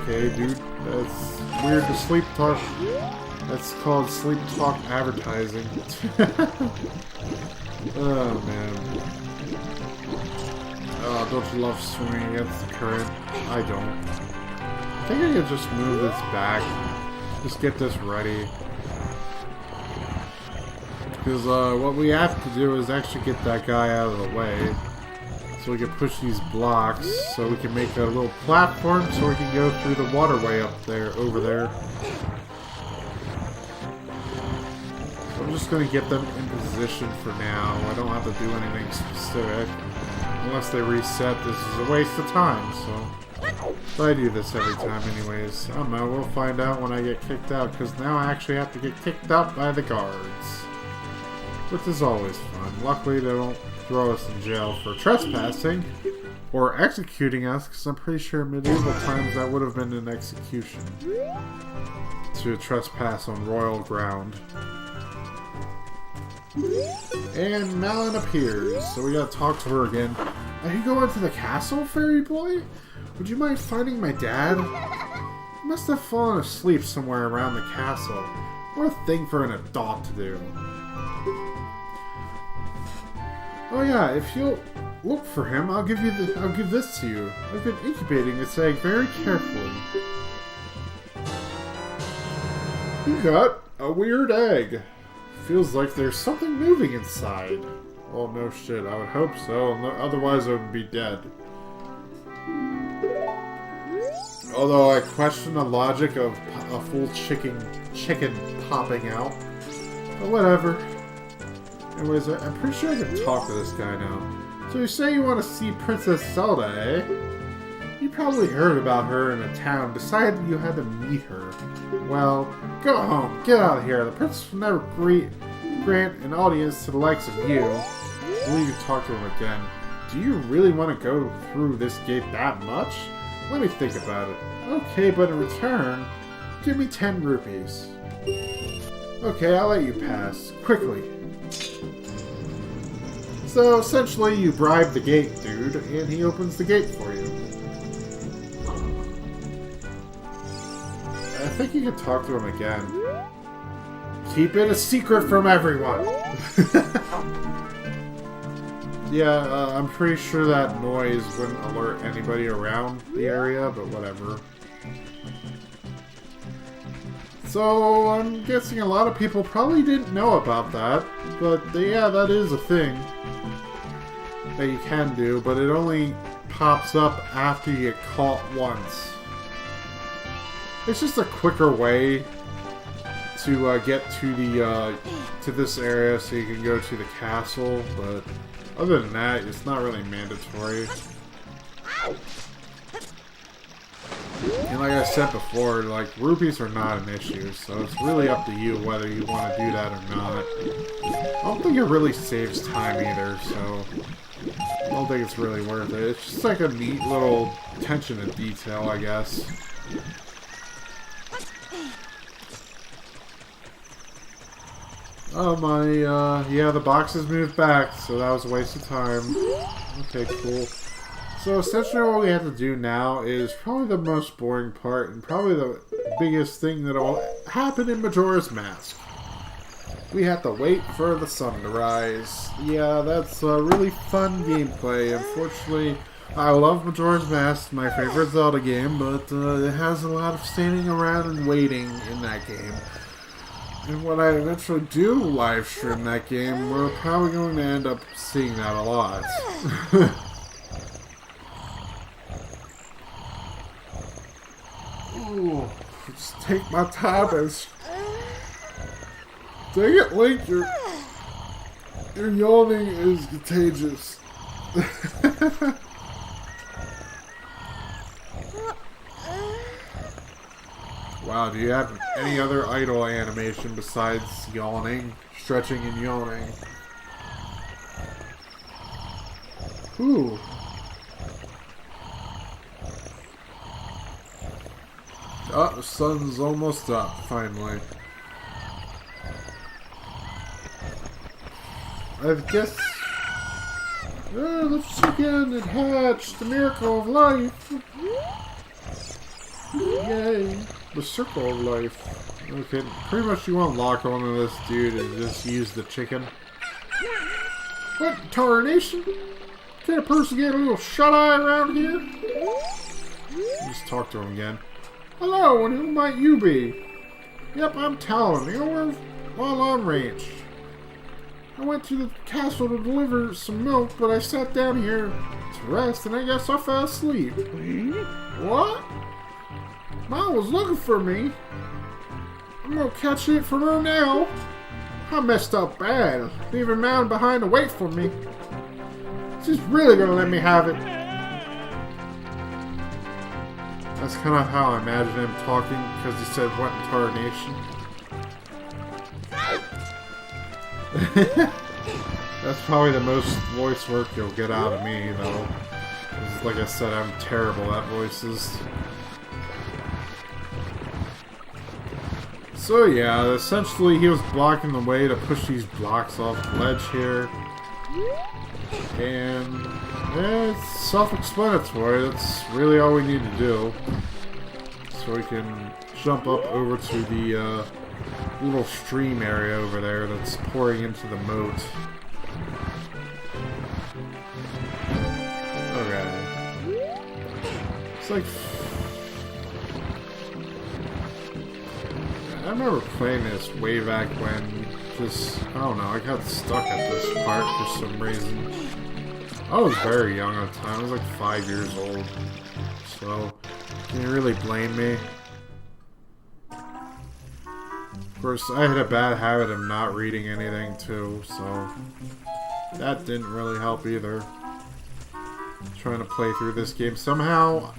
Okay, dude. That's weird to sleep talk. That's called sleep talk advertising. Oh, man. Oh, don't you love swimming against the current? I don't. I think I could just move this back. Just get this ready. Because what we have to do is actually get that guy out of the way. So we can push these blocks, so we can make a little platform so we can go through the waterway up there, over there. So I'm just going to get them in position for now. I don't have to do anything specific. Unless they reset, this is a waste of time, so... But I do this every time anyways. I don't know, we'll find out when I get kicked out, because now I actually have to get kicked out by the guards. Which is always fun. Luckily they don't throw us in jail for trespassing, or executing us, because I'm pretty sure in medieval times that would have been an execution. To trespass on royal ground. And Malin appears, so we gotta talk to her again. Are you going to the castle, fairy boy? Would you mind finding my dad? He must have fallen asleep somewhere around the castle. What a thing for an adult to do. Oh yeah, if you'll look for him, I'll give this to you. I've been incubating this egg very carefully. You got a weird egg. Feels like there's something moving inside. Oh no shit, I would hope so, otherwise I would be dead. Although I question the logic of a full chicken popping out. But whatever. Anyways, I'm pretty sure I can talk to this guy now. So you say you want to see Princess Zelda, eh? You probably heard about her in the town, decided you had to meet her. Well, go home, get out of here. The princess will never grant an audience to the likes of you. I believe you talk to him again. Do you really want to go through this gate that much? Let me think about it. Okay, but in return, give me 10 rupees. Okay, I'll let you pass. Quickly. So, essentially, you bribe the gate dude, and he opens the gate for you. I think you can talk to him again. Keep it a secret from everyone! Yeah, I'm pretty sure that noise wouldn't alert anybody around the area, but whatever. So, I'm guessing a lot of people probably didn't know about that, but yeah, that is a thing that you can do, but it only pops up after you get caught once. It's just a quicker way to get to the to this area so you can go to the castle, but other than that, it's not really mandatory. And like I said before, like, rupees are not an issue, so it's really up to you whether you want to do that or not. I don't think it really saves time either, so I don't think it's really worth it. It's just like a neat little attention to detail, I guess. Oh my, yeah, the boxes moved back, so that was a waste of time. Okay, cool. So essentially what we have to do now is probably the most boring part, and probably the biggest thing that'll happen in Majora's Mask. We have to wait for the sun to rise. Yeah, that's a really fun gameplay. Unfortunately, I love Majora's Mask, my favorite Zelda game, but it has a lot of standing around and waiting in that game. And when I eventually do live stream that game, we're probably going to end up seeing that a lot. Ooh, just take my time and... Dang it, Link, your yawning is contagious. Wow, do you have any other idle animation besides yawning, stretching, and yawning? Ooh. Oh, the sun's almost up, finally. I guess... the chicken had hatched, the miracle of life! Yay! The circle of life. Okay, pretty much you want to lock onto this dude and just use the chicken. What tarnation? Can a person get a little shut-eye around here? Just talk to him again. Hello, and who might you be? Yep, I'm Talon, the owner of Long Range. I went to the castle to deliver some milk, but I sat down here to rest, and I guess I fell asleep. What? Mom was looking for me. I'm gonna catch it from her now. I messed up bad, leaving Mom behind to wait for me. She's really gonna let me have it. That's kind of how I imagine him talking, because he said, what in tarnation? That's probably the most voice work you'll get out of me, though. Like I said, I'm terrible at voices. So yeah, essentially he was blocking the way to push these blocks off the ledge here. And yeah, it's self-explanatory. That's really all we need to do. So we can jump up over to the little stream area over there that's pouring into the moat. Okay. It's like... I remember playing this way back when just... I don't know, I got stuck at this part for some reason. I was very young at the time. I was like 5 years old. So, can you really blame me? Of course, I had a bad habit of not reading anything too, so that didn't really help either. Trying to play through this game. Somehow,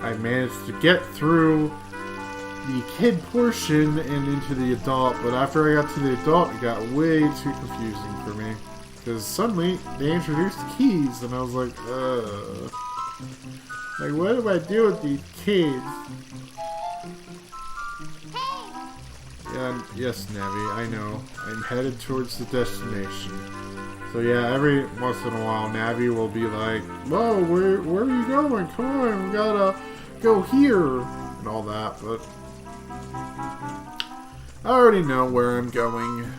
I managed to get through the kid portion and into the adult, but after I got to the adult, it got way too confusing for me. Because suddenly, they introduced keys, and I was like, like, what do I do with these kids? Yeah, yes, Navi, I know. I'm headed towards the destination. So yeah, every once in a while, Navi will be like, whoa, where are you going? Come on, we gotta go here, and all that, but I already know where I'm going.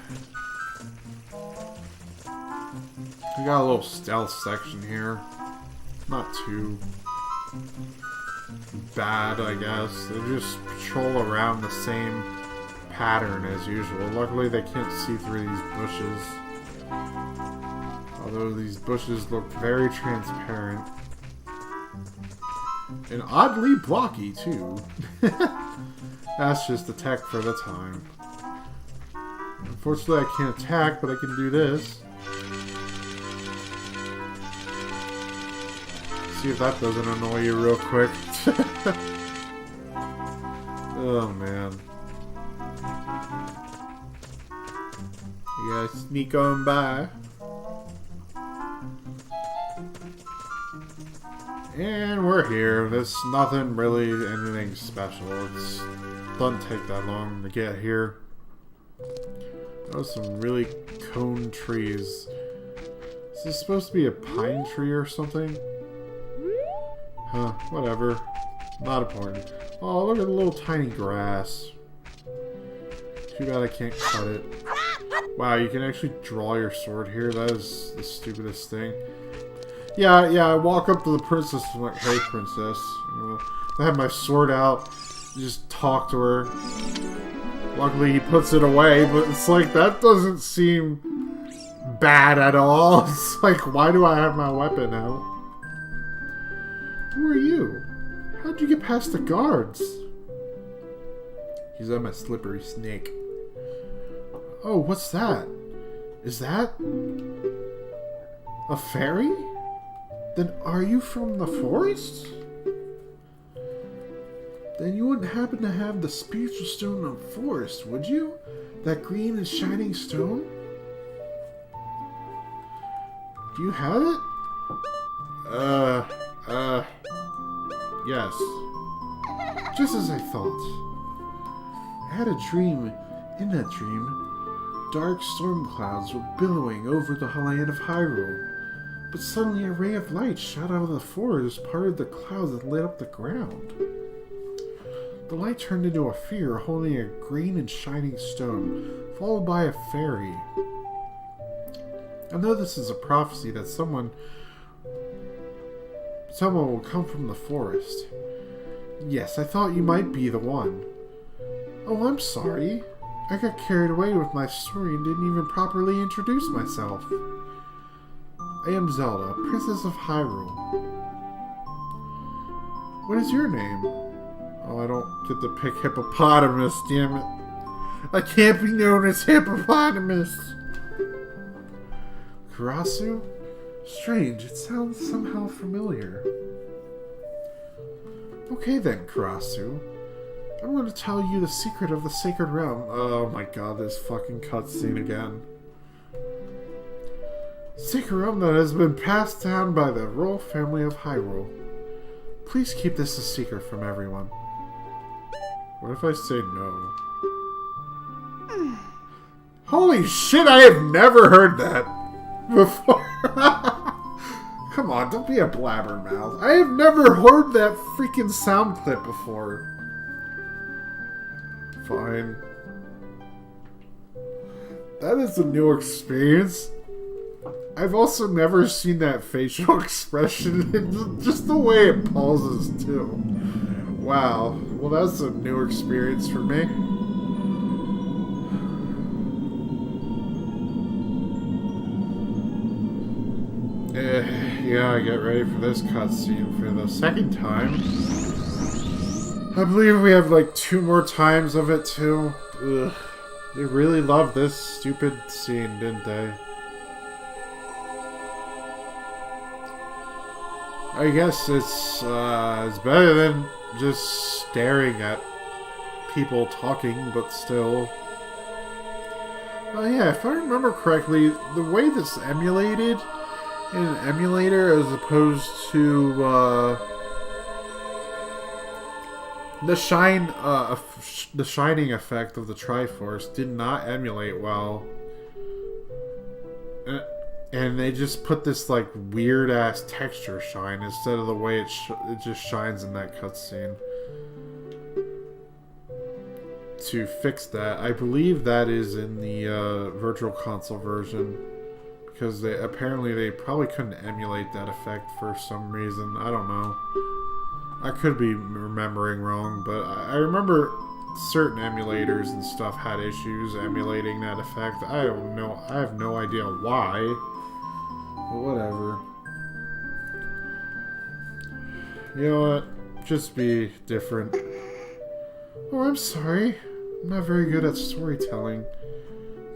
We got a little stealth section here. Not too bad, I guess. They just patrol around the same pattern as usual. Luckily, they can't see through these bushes. Although these bushes look very transparent. And oddly blocky, too. That's just the tech for the time. Unfortunately, I can't attack, but I can do this. See if that doesn't annoy you real quick. Oh, man. You gotta sneak on by. And we're here. There's nothing really, anything special. It doesn't take that long to get here. Those some really cone trees. Is this supposed to be a pine tree or something? Huh, whatever. Not important. Oh, look at the little tiny grass. Too bad I can't cut it. Wow, you can actually draw your sword here. That is the stupidest thing. Yeah, I walk up to the princess and I'm like, hey, princess. I have my sword out. Just talk to her. Luckily, he puts it away, but it's like, that doesn't seem bad at all. It's like, why do I have my weapon out? Who are you? How'd you get past the guards? He's on my slippery snake. Oh, what's that? Is that a fairy? Then are you from the forest? Then you wouldn't happen to have the spiritual stone of the forest, would you? That green and shining stone? Do you have it? Yes. Just as I thought. I had a dream. In that dream, dark storm clouds were billowing over the land of Hyrule. But suddenly a ray of light shot out of the forest, parted the clouds, and lit up the ground. The light turned into a figure holding a green and shining stone, followed by a fairy. I know this is a prophecy that someone will come from the forest. Yes, I thought you might be the one. Oh, I'm sorry. I got carried away with my story and didn't even properly introduce myself. I am Zelda, Princess of Hyrule. What is your name? Oh, I don't get to pick hippopotamus, damn it. I can't be known as hippopotamus. Karasu? Strange, it sounds somehow familiar. Okay then, Karasu. I'm going to tell you the secret of the Sacred Realm. Oh my god, this fucking cutscene again. Sacred Realm that has been passed down by the royal family of Hyrule. Please keep this a secret from everyone. What if I say no? Holy shit, I have never heard that before. Come on, don't be a blabbermouth. I have never heard that freaking sound clip before. Fine. That is a new experience. I've also never seen that facial expression. Just the way it pauses, too. Wow. Well, that's a new experience for me. Yeah, I get ready for this cutscene for the second time. I believe we have like 2 more times of it too. Ugh. They really loved this stupid scene, didn't they? I guess it's better than just staring at people talking, but still. Yeah, if I remember correctly, the way this emulated in an emulator as opposed to the shining effect of the Triforce did not emulate well, and they just put this like weird ass texture shine instead of the way it just shines in that cutscene. To fix that, I believe that is in the Virtual Console version. Because they probably couldn't emulate that effect for some reason. I don't know. I could be remembering wrong, but I remember certain emulators and stuff had issues emulating that effect. I don't know. I have no idea why. But whatever. You know what? Just be different. Oh, I'm sorry. I'm not very good at storytelling.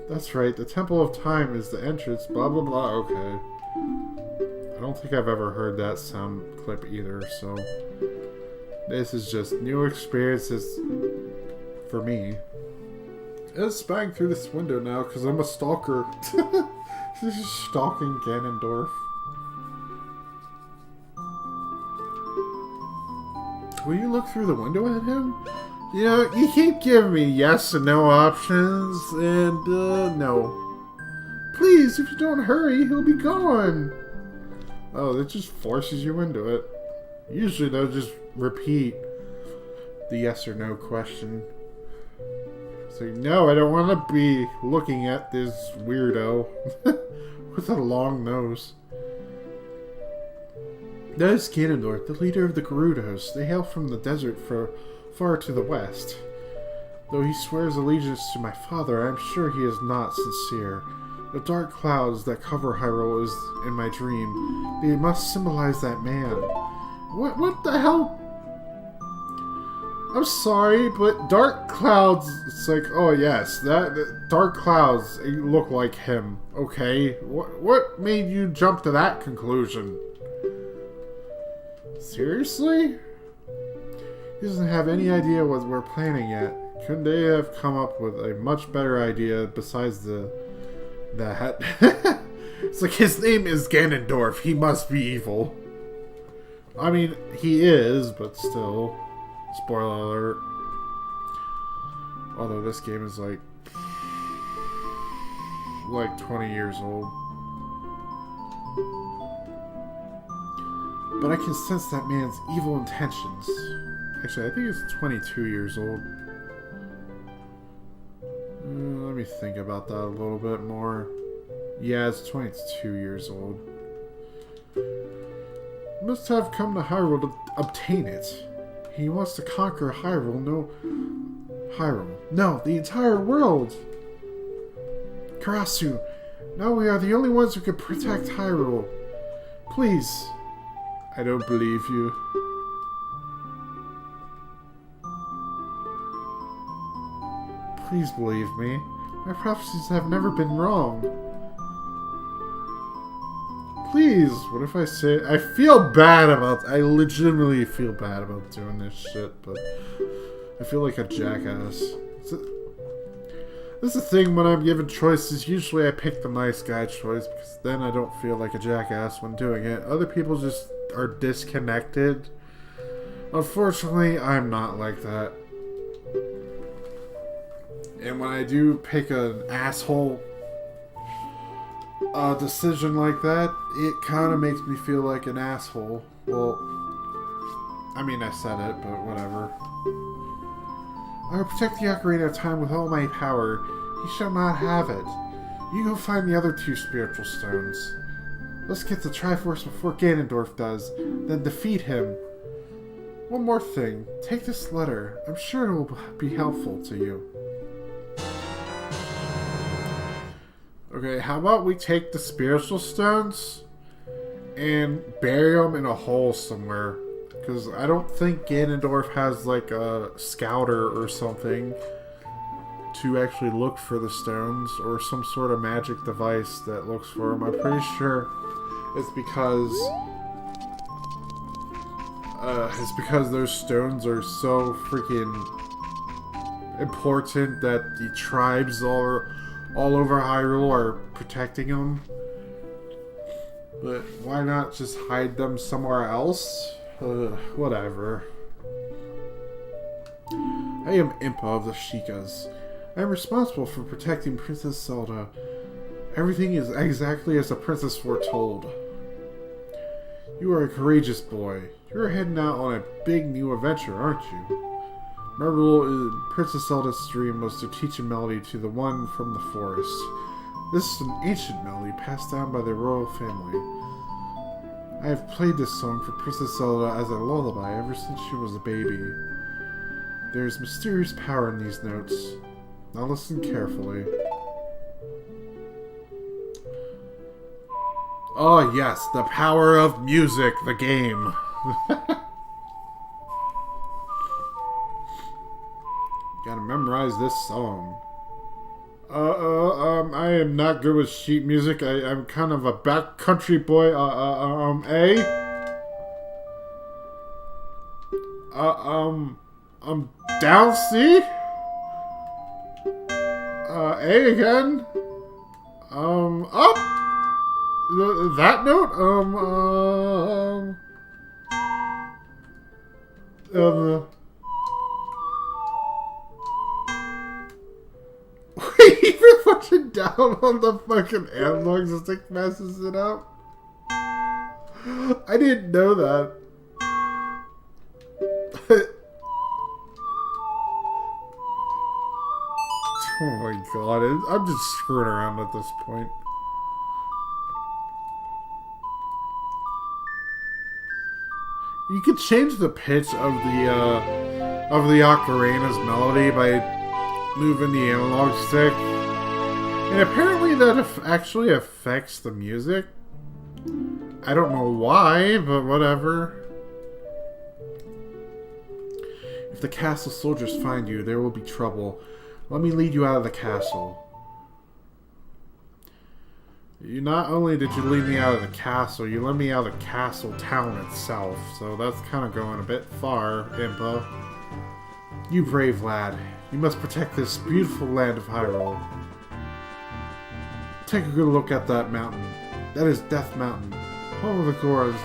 That's right, the Temple of Time is the entrance, blah blah blah, okay. I don't think I've ever heard that sound clip either, so... This is just new experiences for me. I'm spying through this window now, because I'm a stalker. This is stalking Ganondorf. Will you look through the window at him? You know, you keep giving me yes and no options, and, no. Please, if you don't hurry, he'll be gone. Oh, it just forces you into it. Usually they'll just repeat the yes or no question. So, no, I don't want to be looking at this weirdo with a long nose. That is Ganondorf, the leader of the Gerudos. They hail from the desert far to the west. Though he swears allegiance to my father, I am sure he is not sincere. The dark clouds that cover Hyrule is in my dream. They must symbolize that man. What the hell? I'm sorry, but dark clouds, it's like, oh yes, that dark clouds look like him. Okay, what made you jump to that conclusion? Seriously? He doesn't have any idea what we're planning yet. Couldn't they have come up with a much better idea besides that? It's like his name is Ganondorf. He must be evil. I mean, he is, but still. Spoiler alert. Although this game is like 20 years old. But I can sense that man's evil intentions. Actually, I think it's 22 years old. Let me think about that a little bit more. Yeah, it's 22 years old. Must have come to Hyrule to obtain it. He wants to conquer Hyrule. No, the entire world. Karasu, now we are the only ones who can protect Hyrule. Please. I don't believe you. Please believe me. My prophecies have never been wrong. Please, what if I say... I feel bad about... I legitimately feel bad about doing this shit, but... I feel like a jackass. This is the thing when I'm given choices. Usually I pick the nice guy choice, because then I don't feel like a jackass when doing it. Other people just are disconnected. Unfortunately, I'm not like that. And when I do pick an asshole decision like that, it kind of makes me feel like an asshole. Well, I mean, I said it, but whatever. I will protect the Ocarina of Time with all my power. He shall not have it. You go find the other 2 spiritual stones. Let's get the Triforce before Ganondorf does, then defeat him. One more thing. Take this letter. I'm sure it will be helpful to you. Okay, how about we take the spiritual stones and bury them in a hole somewhere? Because I don't think Ganondorf has like a scouter or something to actually look for the stones, or some sort of magic device that looks for them. I'm pretty sure it's because those stones are so freaking important that the tribes all over Hyrule are protecting them. But why not just hide them somewhere else? Whatever. I am Impa of the Sheikahs. I am responsible for protecting Princess Zelda. Everything is exactly as the princess foretold. You are a courageous boy. You're heading out on a big new adventure, aren't you? Princess Zelda's dream was to teach a melody to the one from the forest. This is an ancient melody passed down by the royal family. I have played this song for Princess Zelda as a lullaby ever since she was a baby. There is mysterious power in these notes. Now listen carefully. Oh yes, the power of music, the game. Gotta memorize this song. I am not good with sheet music. I'm kind of a backcountry boy. Down C? A again? Up? That note? Even fucking down on the fucking analog stick messes it up. I didn't know that. Oh my god, I'm just screwing around at this point. You could change the pitch of the Ocarina's melody by moving the analog stick, and apparently that actually affects the music. I don't know why, but whatever. If the castle soldiers find you, there will be trouble. Let me lead you out of the castle. Not only did you lead me out of the castle, you led me out of the castle town itself, so that's kind of going a bit far, Impa. You brave lad. You must protect this beautiful land of Hyrule. Take a good look at that mountain. That is Death Mountain. Home of the Gorons,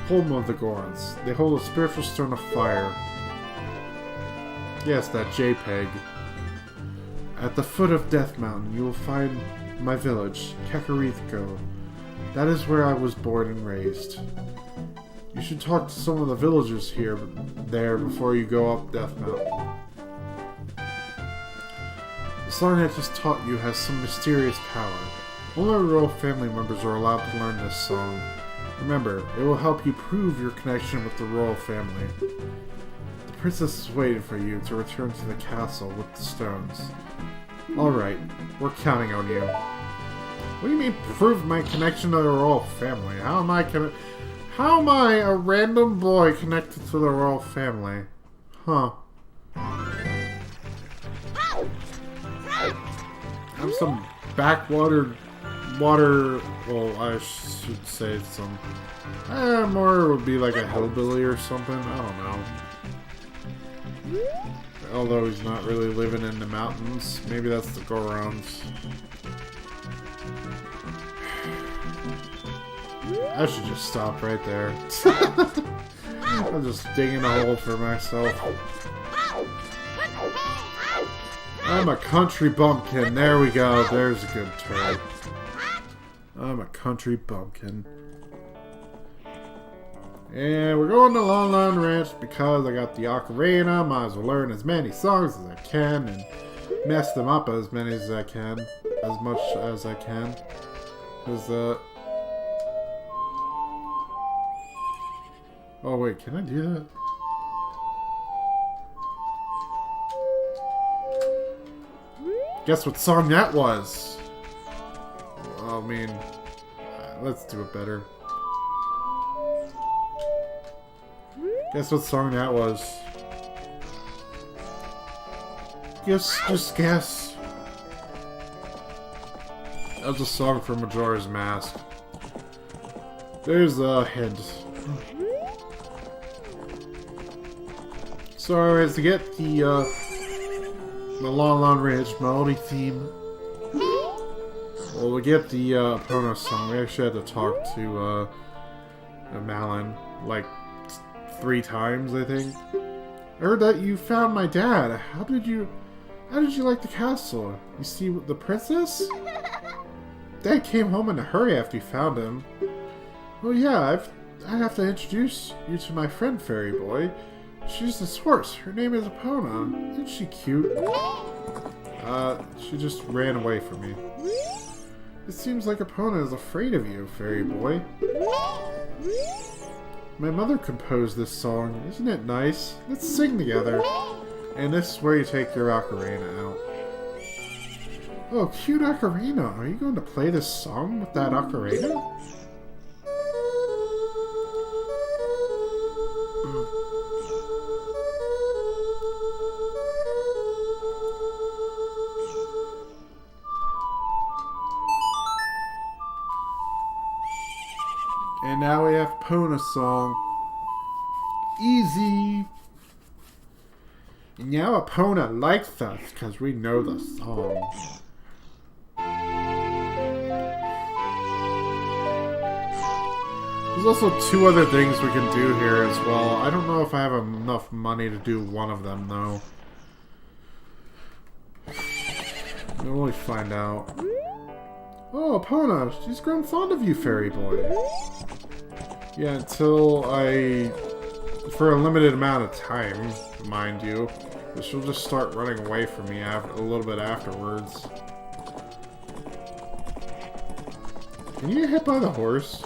Home of the Gorons. They hold a spiritual stone of fire. Yes, that JPEG. At the foot of Death Mountain, you will find my village, Kakariko. That is where I was born and raised. You should talk to some of the villagers there before you go up Death Mountain. The song I just taught you has some mysterious power. Only royal family members are allowed to learn this song. Remember, it will help you prove your connection with the royal family. The princess is waiting for you to return to the castle with the stones. Alright, we're counting on you. What do you mean, prove my connection to the royal family? How am I a random boy connected to the royal family? Huh. I'm some backwater well, I should say some more would be like a hillbilly or something, I don't know. Although he's not really living in the mountains. Maybe that's the go-arounds. I should just stop right there. I'm just digging a hole for myself. I'm a country bumpkin. There we go. There's a good term. I'm a country bumpkin. And we're going to Lon Lon Ranch because I got the Ocarina. Might as well learn as many songs as I can and mess them up as many as I can. As much as I can. Because, oh wait, can I do that? Guess what song that was? I mean, let's do it better. Guess what song that was? Just guess. That was a song from Majora's Mask. There's a hint. So anyways, to get the Lon Lon Ranch melody theme, well, we get the Epona song. We actually had to talk to Malin like 3 times, I think. I heard that you found my dad. How did you like the castle? You see the princess? Dad came home in a hurry after you found him. Oh yeah, I have to introduce you to my friend Fairy Boy. She's the source. Her name is Epona. Isn't she cute? She just ran away from me. It seems like Epona is afraid of you, Fairy Boy. My mother composed this song. Isn't it nice? Let's sing together. And this is where you take your ocarina out. Oh, cute ocarina. Are you going to play this song with that ocarina? And now we have Epona song. Easy. And now Epona likes us because we know the song. There's also 2 other things we can do here as well. I don't know if I have enough money to do one of them though. We'll only find out. Oh, Epona, she's grown fond of you, Fairy Boy. Yeah, until for a limited amount of time, mind you. But she'll just start running away from me a little bit afterwards. Can you get hit by the horse?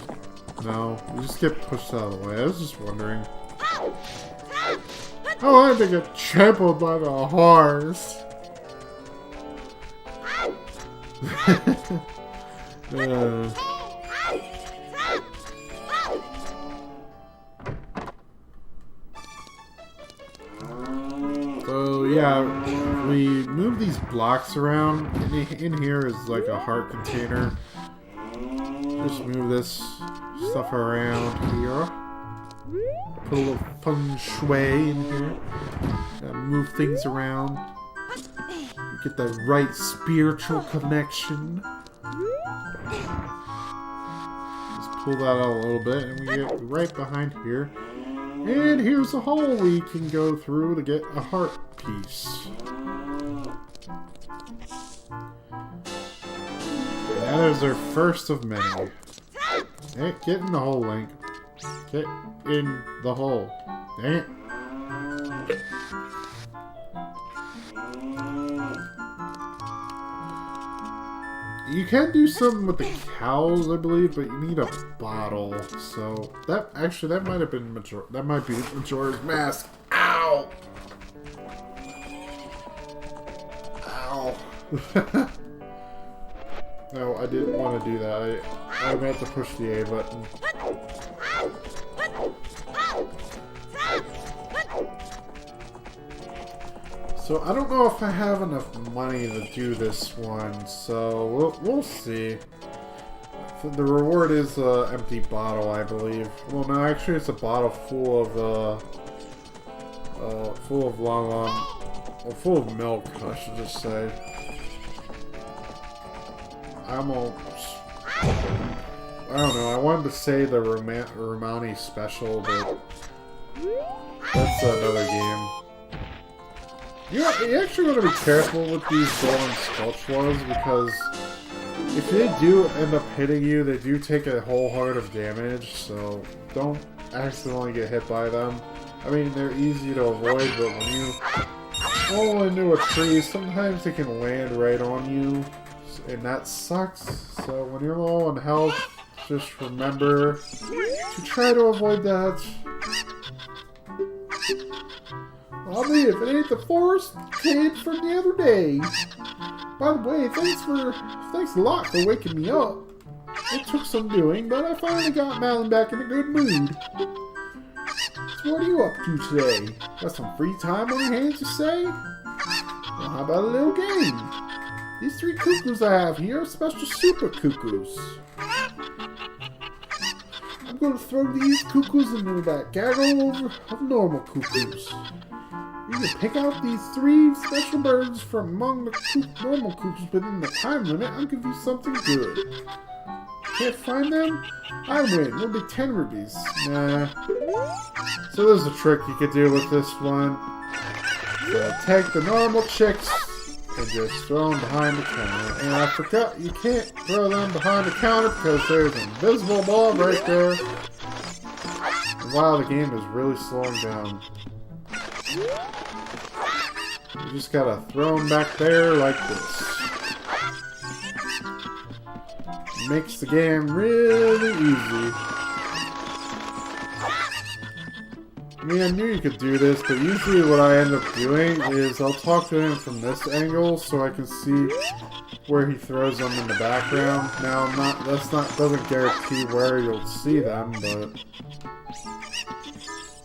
No, you just get pushed out of the way. I was just wondering. I wanted to get trampled by the horse. So yeah, we move these blocks around. In here is like a heart container. Just move this stuff around here. Put a little feng shui in here. Move things around. Get the right spiritual connection. Just pull that out a little bit, and we get right behind here. And here's a hole we can go through to get a heart piece. That is our first of many. Hey, get in the hole, Link. Get in the hole. Dang it. You can do something with the cows, I believe, but you need a bottle. So that might have been that might be Majora's Mask. Ow! Ow! No, I didn't want to do that. I meant to push the A button. So I don't know if I have enough money to do this one, so we'll see. The reward is an empty bottle, I believe. Well, no, actually it's a bottle full of milk, I should just say. I don't know, I wanted to say the Romani special, but that's another game. You actually want to be careful with these golden sculptures because if they do end up hitting you, they do take a whole heart of damage, so don't accidentally get hit by them. I mean, they're easy to avoid, but when you fall into a tree, sometimes they can land right on you, and that sucks. So when you're low on health, just remember to try to avoid that. I'll be if it ain't the forest kid from the other day. By the way, thanks a lot for waking me up. It took some doing, but I finally got Malin back in a good mood. So what are you up to today? Got some free time on your hands, you say? Well, how about a little game? These 3 cuckoos I have here are special super cuckoos. I'm going to throw these cuckoos into that gaggle of normal cuckoos. You can pick out these 3 special birds from among the normal cuckoos within the time limit. I'll give you something good. Can't find them? I win. It'll be 10 rubies. Nah. So there's a trick you could do with this one. So take the normal chicks and just throw them behind the counter. And I forgot you can't throw them behind the counter because there's an invisible ball right there. And wow, the game is really slowing down. You just gotta throw them back there like this. Makes the game really easy. I mean, I knew you could do this, but usually what I end up doing is I'll talk to him from this angle so I can see where he throws them in the background. Now, doesn't guarantee where you'll see them, but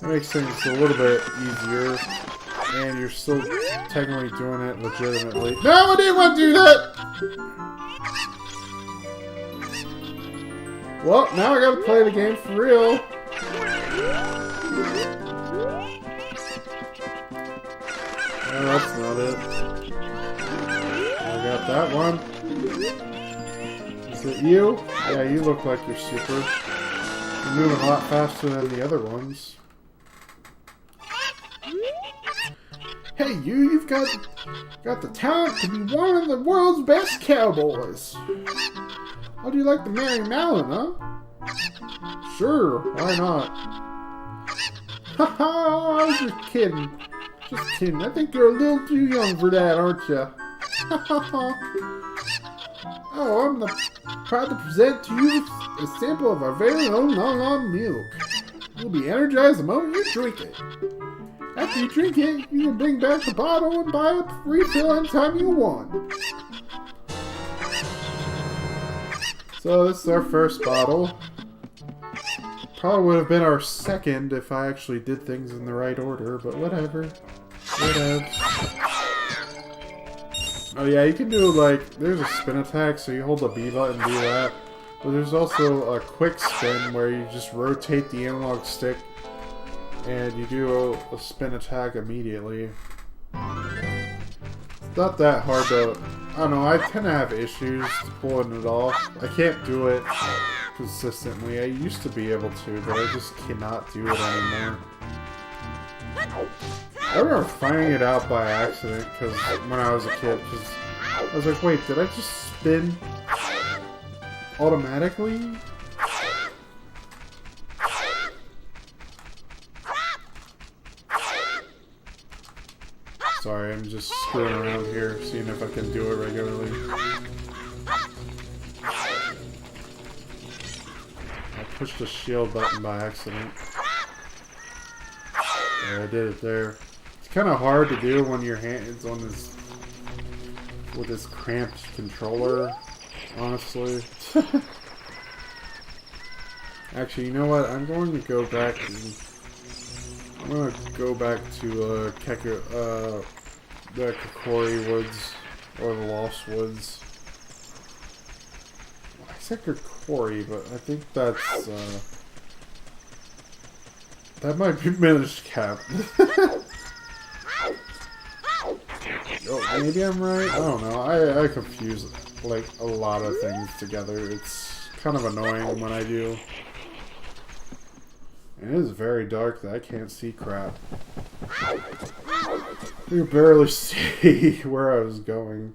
that makes things a little bit easier, and you're still technically doing it legitimately. No, I didn't want to do that! Well, now I gotta play the game for real. No, that's not it. I got that one. Is it you? Yeah, you look like you're super. You're moving a lot faster than the other ones. Hey, you've got the talent to be one of the world's best cowboys. How do you like to marry Malin, huh? Sure, why not? Haha, I was just kidding. Just kidding. I think you're a little too young for that, aren't you? Oh, I'm proud to present to you a sample of our very own long milk. You'll be energized the moment you drink it. After you drink it, you can bring back the bottle and buy a refill anytime you want. So this is our first bottle. Probably would have been our second if I actually did things in the right order, but whatever. Whatever. Oh yeah, you can do there's a spin attack, so you hold the B button and do that. But there's also a quick spin where you just rotate the analog stick and you do a spin attack immediately. It's not that hard to... I don't know, I tend to have issues pulling it off. I can't do it consistently. I used to be able to, but I just cannot do it anymore. I remember finding it out by accident when I was a kid, because I was like, wait, did I just spin Sorry, I'm just screwing around here, seeing if I can do it regularly. I pushed the shield button by accident. Yeah, I did it there. It's kind of hard to do when your hand's on this with this cramped controller, honestly. Actually, you know what? I'm going to go back. I'm going to go back to the Kokori Woods or the Lost Woods. I said Kokori, but I think that's that might be Minish Cap. Oh, maybe I'm right. I don't know. I confuse like a lot of things together. It's kind of annoying when I do. And it is very dark that I can't see crap. I could barely see where I was going.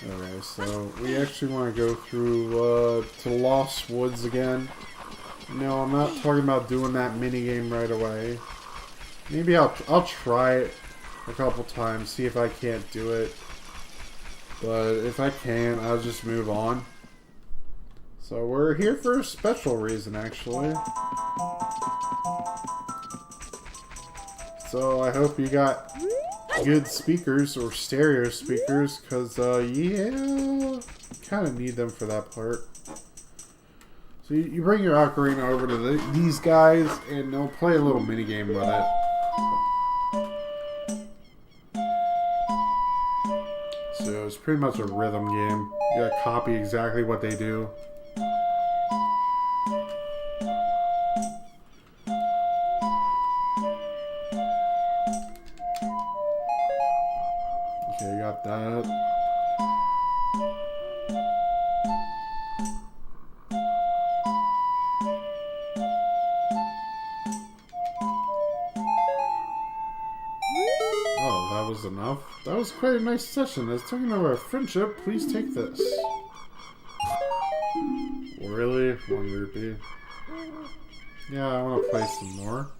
Okay, so we actually want to go through to Lost Woods again. No, I'm not talking about doing that minigame right away. Maybe I'll try it a couple times, see if I can't do it. But if I can, I'll just move on. So we're here for a special reason, actually. So I hope you got good speakers or stereo speakers, because yeah, kind of need them for that part. So you bring your ocarina over to these guys, and they'll play a little mini game with it. So it's pretty much a rhythm game. You gotta copy exactly what they do. Okay, got that. Oh, that was enough. That was quite a nice session. As talking about our friendship, please take this. Really? 1 rupee? Yeah, I want to play some more.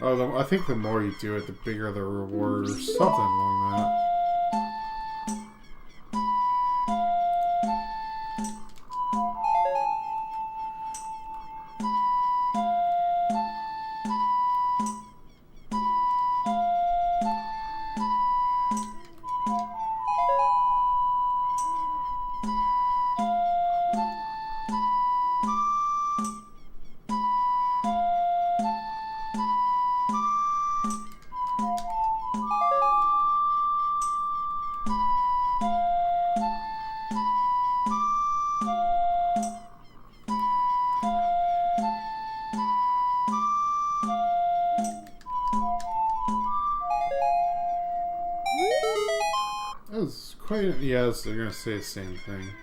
Oh, I think the more you do it, the bigger the reward, or something along that. That was quite... Yes, they're gonna say the same thing.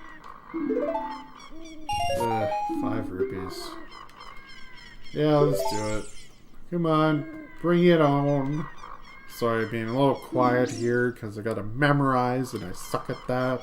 5 rupees. Yeah, let's do it. Come on, bring it on. Sorry, being a little quiet here, because I gotta memorize, and I suck at that.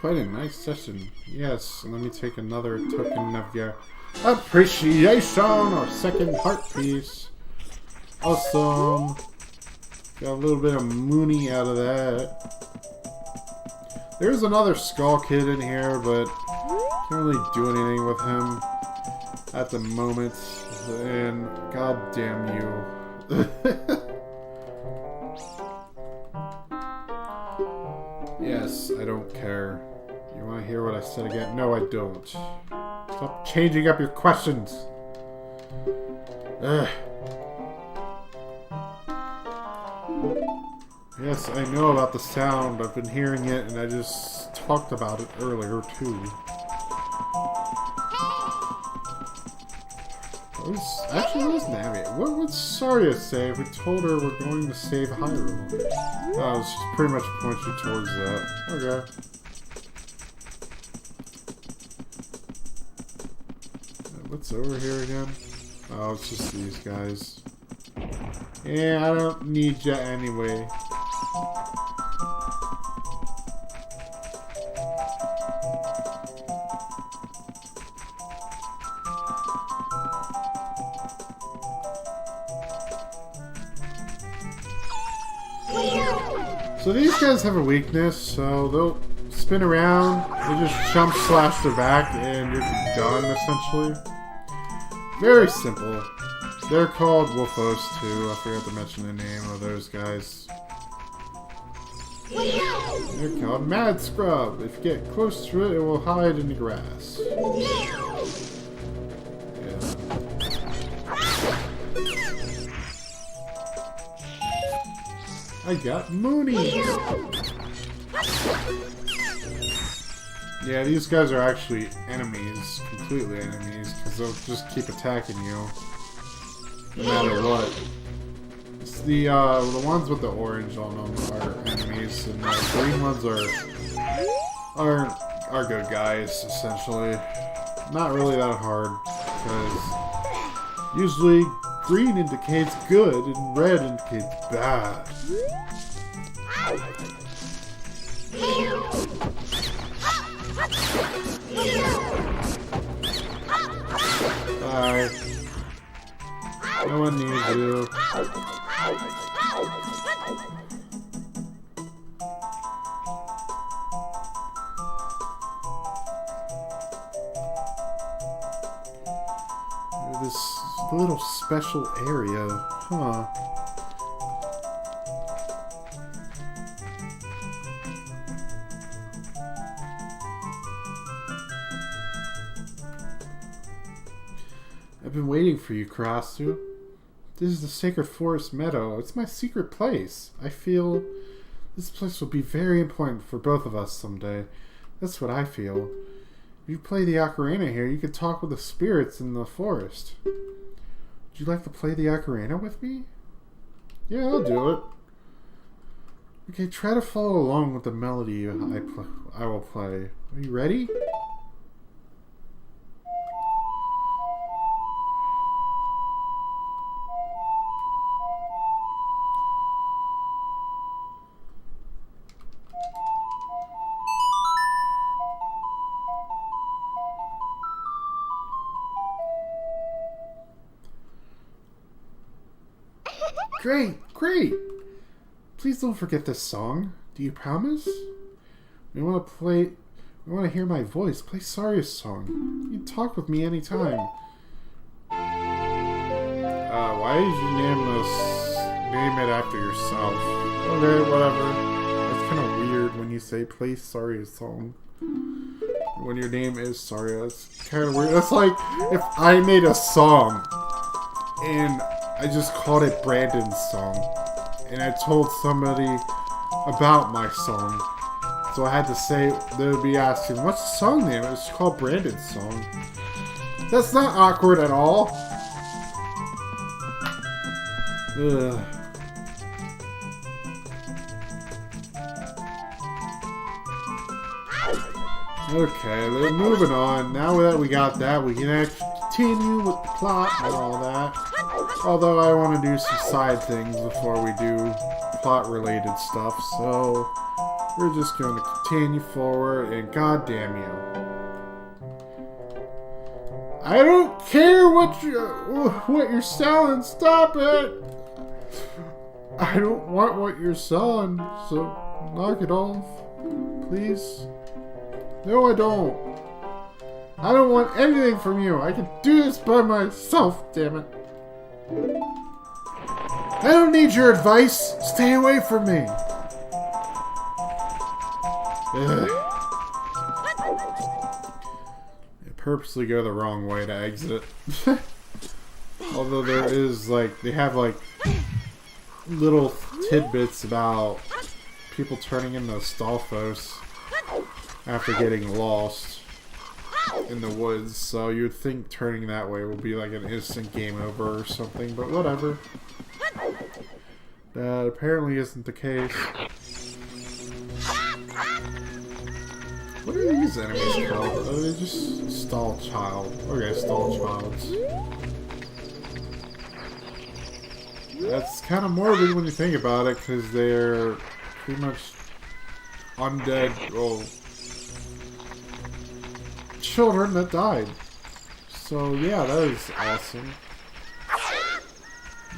quite a nice session. Yes, let me take another token of your appreciation or second heart piece. Awesome. Got a little bit of Mooney out of that. There's another Skull Kid in here, but can't really do anything with him at the moment. And god damn you. Yes, I don't care. You want to hear what I said again? No, I don't. Stop changing up your questions. Ugh. Yes, I know about the sound. I've been hearing it, and I just talked about it earlier, too. Actually, what was Navi? What would Saria say if we told her we're going to save Hyrule? Oh, she's pretty much points you towards that. Okay. What's over here again? Oh, it's just these guys. Yeah, I don't need you anyway. So these guys have a weakness, so they'll spin around, they just jump slash their back, and you're done, essentially. Very simple. They're called Wolfos too. I forgot to mention the name of those guys. They're called Mad Scrub. If you get close to it, it will hide in the grass. Yeah. I got Mooney! Yeah, these guys are actually enemies. Completely enemies. Because they'll just keep attacking you. No matter what. It's the ones with the orange on them are enemies. And the green ones are good guys, essentially. Not really that hard. Because usually green indicates good and red indicates bad. Alright. No one needs you. This little special area, huh? I've been waiting for you, Karasu. This is the Sacred Forest Meadow. It's my secret place. I feel this place will be very important for both of us someday. That's what I feel. If you play the ocarina here, you can talk with the spirits in the forest. Would you like to play the ocarina with me? Yeah, I'll do it. Okay, try to follow along with the melody I will play. Are you ready? Great, great! Please don't forget this song. Do you promise? We want to hear my voice. Play Saria's song. You can talk with me anytime. Why did you name it after yourself? Okay, whatever. It's kind of weird when you say play Saria's song. When your name is Saria, it's kind of weird. That's like if I made a song and I just called it Brandon's song, and I told somebody about my song, so I had to say, they would be asking, what's the song name? It's called Brandon's song. That's not awkward at all. Ugh. Okay, then moving on. Now that we got that, we can actually continue with the plot and all that. Although I want to do some side things before we do plot-related stuff, so We're just going to continue forward, and goddamn you. I don't care what you're selling. Stop it! I don't want what you're selling, so knock it off, please. No, I don't. I don't want anything from you. I can do this by myself, damn it. I don't need your advice. Stay away from me. Ugh. I purposely go the wrong way to exit. Although there is, like, they have, like, little tidbits about people turning into Stalfos after getting lost in the woods, so you would think turning that way will be like an instant game over or something, but whatever. That apparently isn't the case. What are these enemies called? Oh, they're just stall child. Okay, stall childs. That's kind of morbid when you think about it, because they're pretty much undead, well, children that died. So yeah, that is awesome.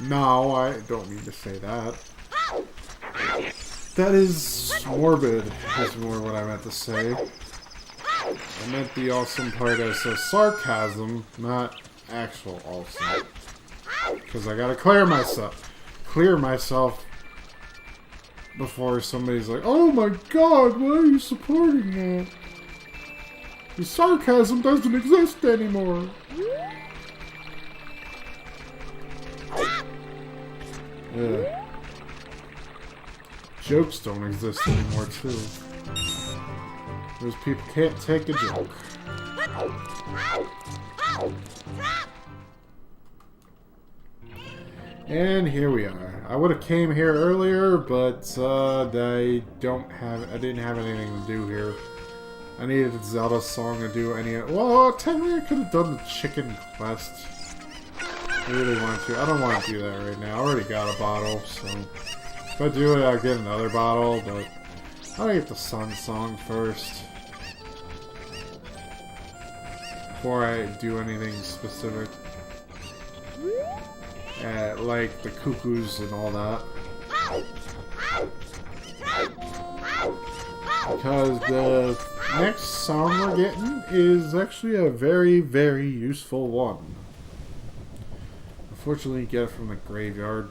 No, I don't mean to say that. That is morbid, is more what I meant to say. I meant the awesome part as a sarcasm, not actual awesome. Because I gotta clear myself before somebody's like, oh my god, why are you supporting that? The sarcasm doesn't exist anymore. Jokes don't exist anymore too. Those people can't take a joke. And here we are. I would have came here earlier, but I didn't have anything to do here. I needed a Zelda song to do any. Well, technically I could have done the chicken quest. I really wanted to. I don't want to do that right now. I already got a bottle, so if I do it, I'll get another bottle. But I'll get the sun song first before I do anything specific. Like the cuckoos and all that. Because the next song we're getting is actually a very, very useful one. Unfortunately, you get it from the graveyard.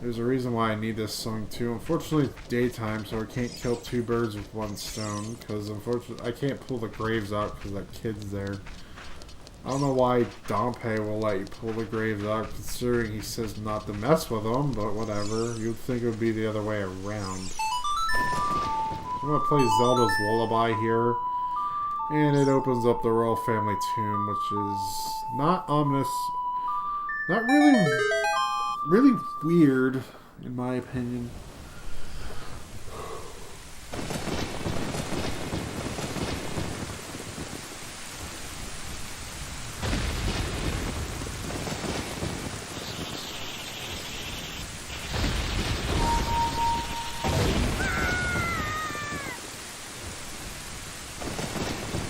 There's a reason why I need this song too. Unfortunately, it's daytime, so I can't kill two birds with one stone. Because unfortunately, I can't pull the graves out because that kid's there. I don't know why Dompe will let you pull the graves out, considering he says not to mess with them, but whatever. You'd think it would be the other way around. I'm going to play Zelda's Lullaby here, and it opens up the Royal Family Tomb, which is not ominous, not really weird, in my opinion.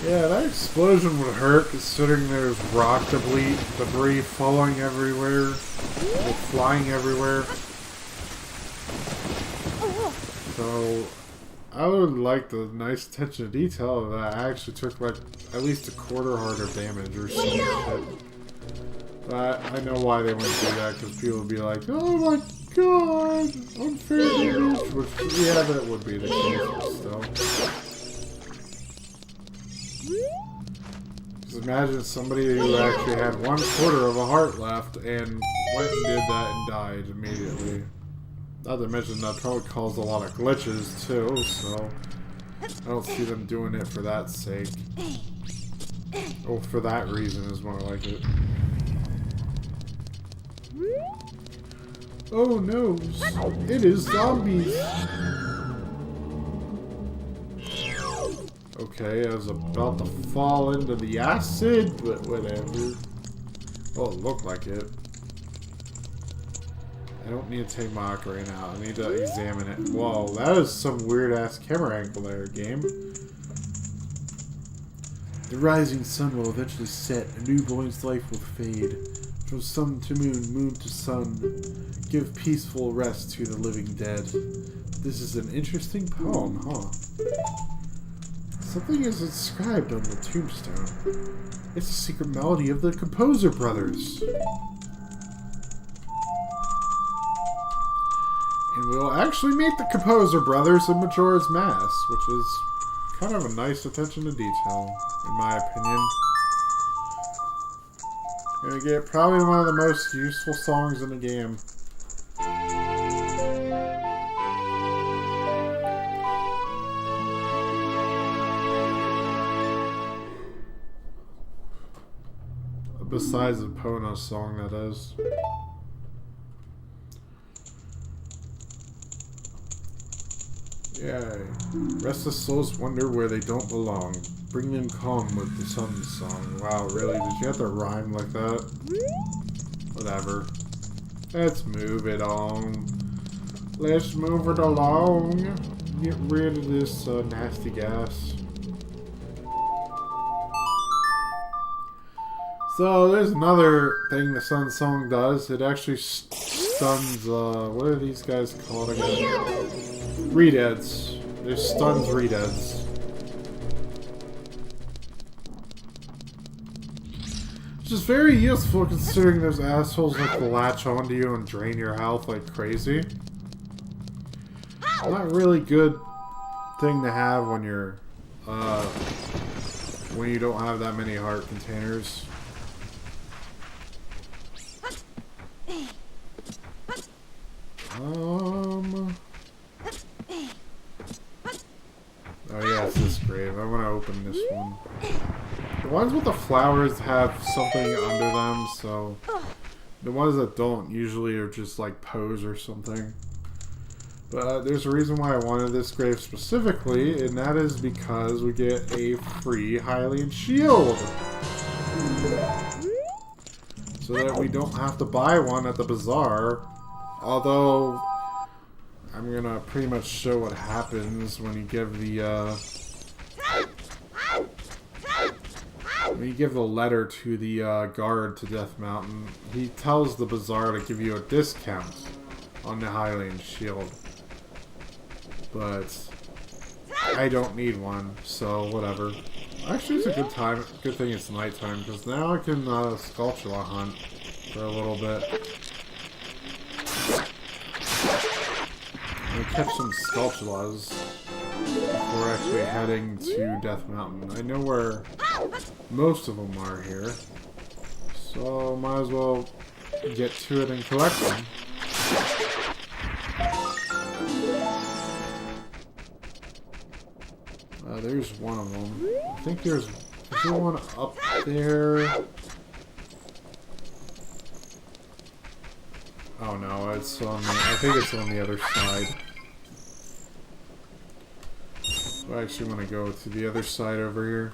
Yeah, that explosion would hurt, considering there's rock debris falling everywhere, or flying everywhere. So, I would like the nice attention to detail of that. I actually took like at least a quarter heart of damage or some shit. But I know why they wouldn't do that, because people would be like, oh my god, unfair damage. Which, yeah, that would be the case, but still. Just imagine somebody who actually had 1/4 of a heart left and went and did that and died immediately. Not to mention that probably caused a lot of glitches too, so I don't see them doing it for that sake. Oh, for that reason is more like it. Oh no, it is zombies! Okay, I was about to fall into the acid, but whatever. Well, it looked like it. I don't need to take my ocarina out. I need to examine it. Whoa, that is some weird-ass camera angle there, game. The rising sun will eventually set. A newborn's life will fade. From sun to moon, moon to sun. Give peaceful rest to the living dead. This is an interesting poem, huh? Something is inscribed on the tombstone. It's a secret melody of the Composer Brothers. And we'll actually meet the Composer Brothers in Majora's Mask, which is kind of a nice attention to detail, in my opinion. Gonna get probably one of the most useful songs in the game. Besides the Pono song, that is. Yay. Restless souls wonder where they don't belong. Bring them calm with the sun song. Wow, really? Did you have to rhyme like that? Whatever. Let's move it on. Let's move it along. Get rid of this nasty gas. So there's another thing the sun song does. It actually stuns, what are these guys called again? Redeads. It stuns redeads. Which is very useful considering those assholes like to latch onto you and drain your health like crazy. Not a really good thing to have when you're, when you don't have that many heart containers. Oh yeah, it's this grave. I want to open this one. The ones with the flowers have something under them, so the ones that don't usually are just like pose or something. But there's a reason why I wanted this grave specifically, and that is because we get a free Hylian shield. So that we don't have to buy one at the bazaar. Although, I'm gonna pretty much show what happens when you give the, letter to the, guard to Death Mountain. He tells the bazaar to give you a discount on the Hylian shield. But, I don't need one, so whatever. Actually, it's a good time. Good thing it's nighttime, because now I can, Skulltula hunt for a little bit. I'm gonna catch some Skulltulas before actually heading to Death Mountain. I know where most of them are here, so might as well get to it and collect them. There's one of them. I think is there one up there? Oh no, it's on the, I think it's on the other side. So I actually want to go to the other side over here.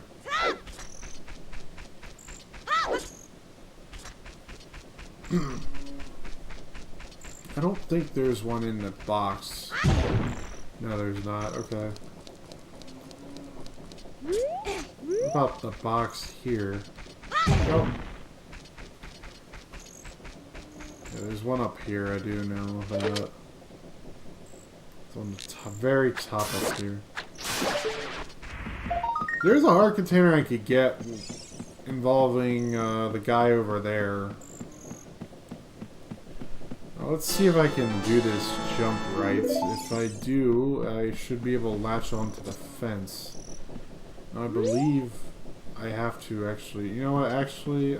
I don't think there's one in the box. No, there's not. Okay. What about the box here? Oh. Yeah, there's one up here, I do know that. It's on the top, very top up here. There's a heart container I could get involving the guy over there. Now, let's see if I can do this jump right. If I do, I should be able to latch onto the fence. I believe I have to actually, you know what, actually,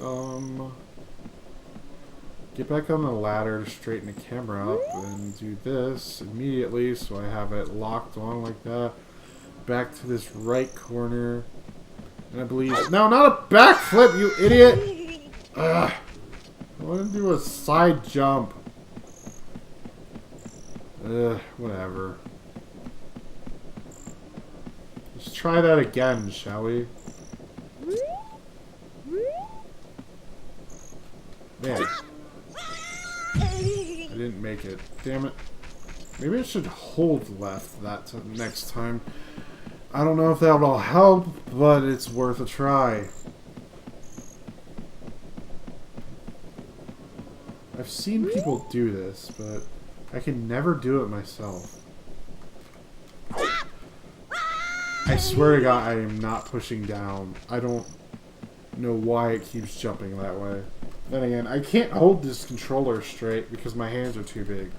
get back on the ladder to straighten the camera up and do this immediately so I have it locked on like that. Back to this right corner. And I believe, no, not a backflip, you idiot! Ugh. I want to do a side jump. Whatever. Let's try that again, shall we? Man. I didn't make it. Damn it. Maybe I should hold left that next time. I don't know if that will help, but it's worth a try. I've seen people do this, but I can never do it myself. I swear to God, I am not pushing down. I don't know why it keeps jumping that way. Then again, I can't hold this controller straight because my hands are too big.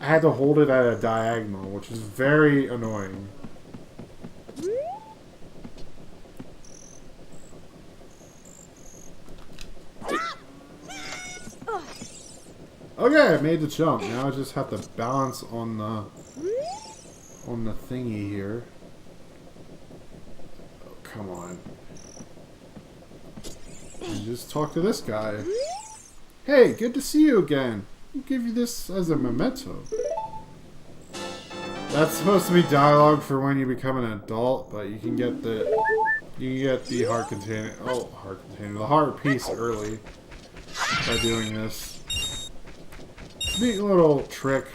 I had to hold it at a diagonal, which is very annoying. Okay, I made the jump. Now I just have to balance on the thingy here. Oh, come on. And just talk to this guy. Hey, good to see you again. I'll give you this as a memento. That's supposed to be dialogue for when you become an adult, but you can get the heart container. Oh, heart container. The heart piece early by doing this. Neat little trick.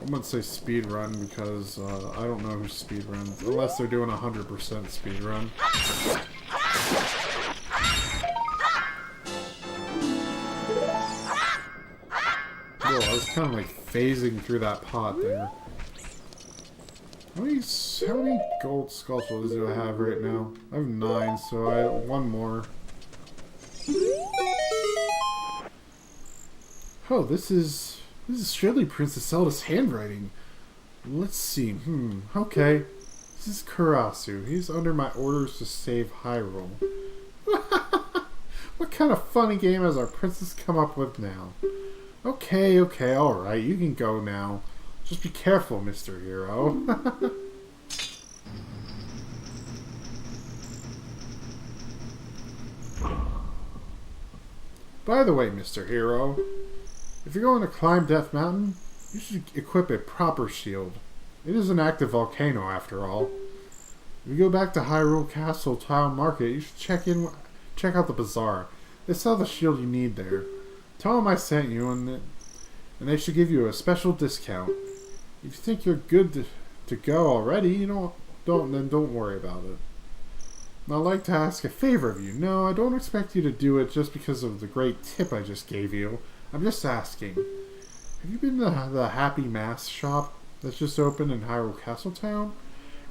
I wouldn't say speed run because I don't know who speed runs unless they're doing 100% speed run. Cool, I was kind of like phasing through that pot there. How many gold sculptures do I have right now? I have 9, so I have 1 more. Oh, this is surely Princess Zelda's handwriting. Let's see. Okay. This is Karasu. He's under my orders to save Hyrule. What kind of funny game has our princess come up with now? Okay, alright. You can go now. Just be careful, Mr. Hero. By the way, Mr. Hero, if you're going to climb Death Mountain, you should equip a proper shield. It is an active volcano, after all. If you go back to Hyrule Castle Town Market, you should check out the bazaar. They sell the shield you need there. Tell them I sent you, and they should give you a special discount. If you think you're good to go already, then don't worry about it. And I'd like to ask a favor of you. No, I don't expect you to do it just because of the great tip I just gave you. I'm just asking. Have you been to the Happy Mask shop that's just opened in Hyrule Castle Town?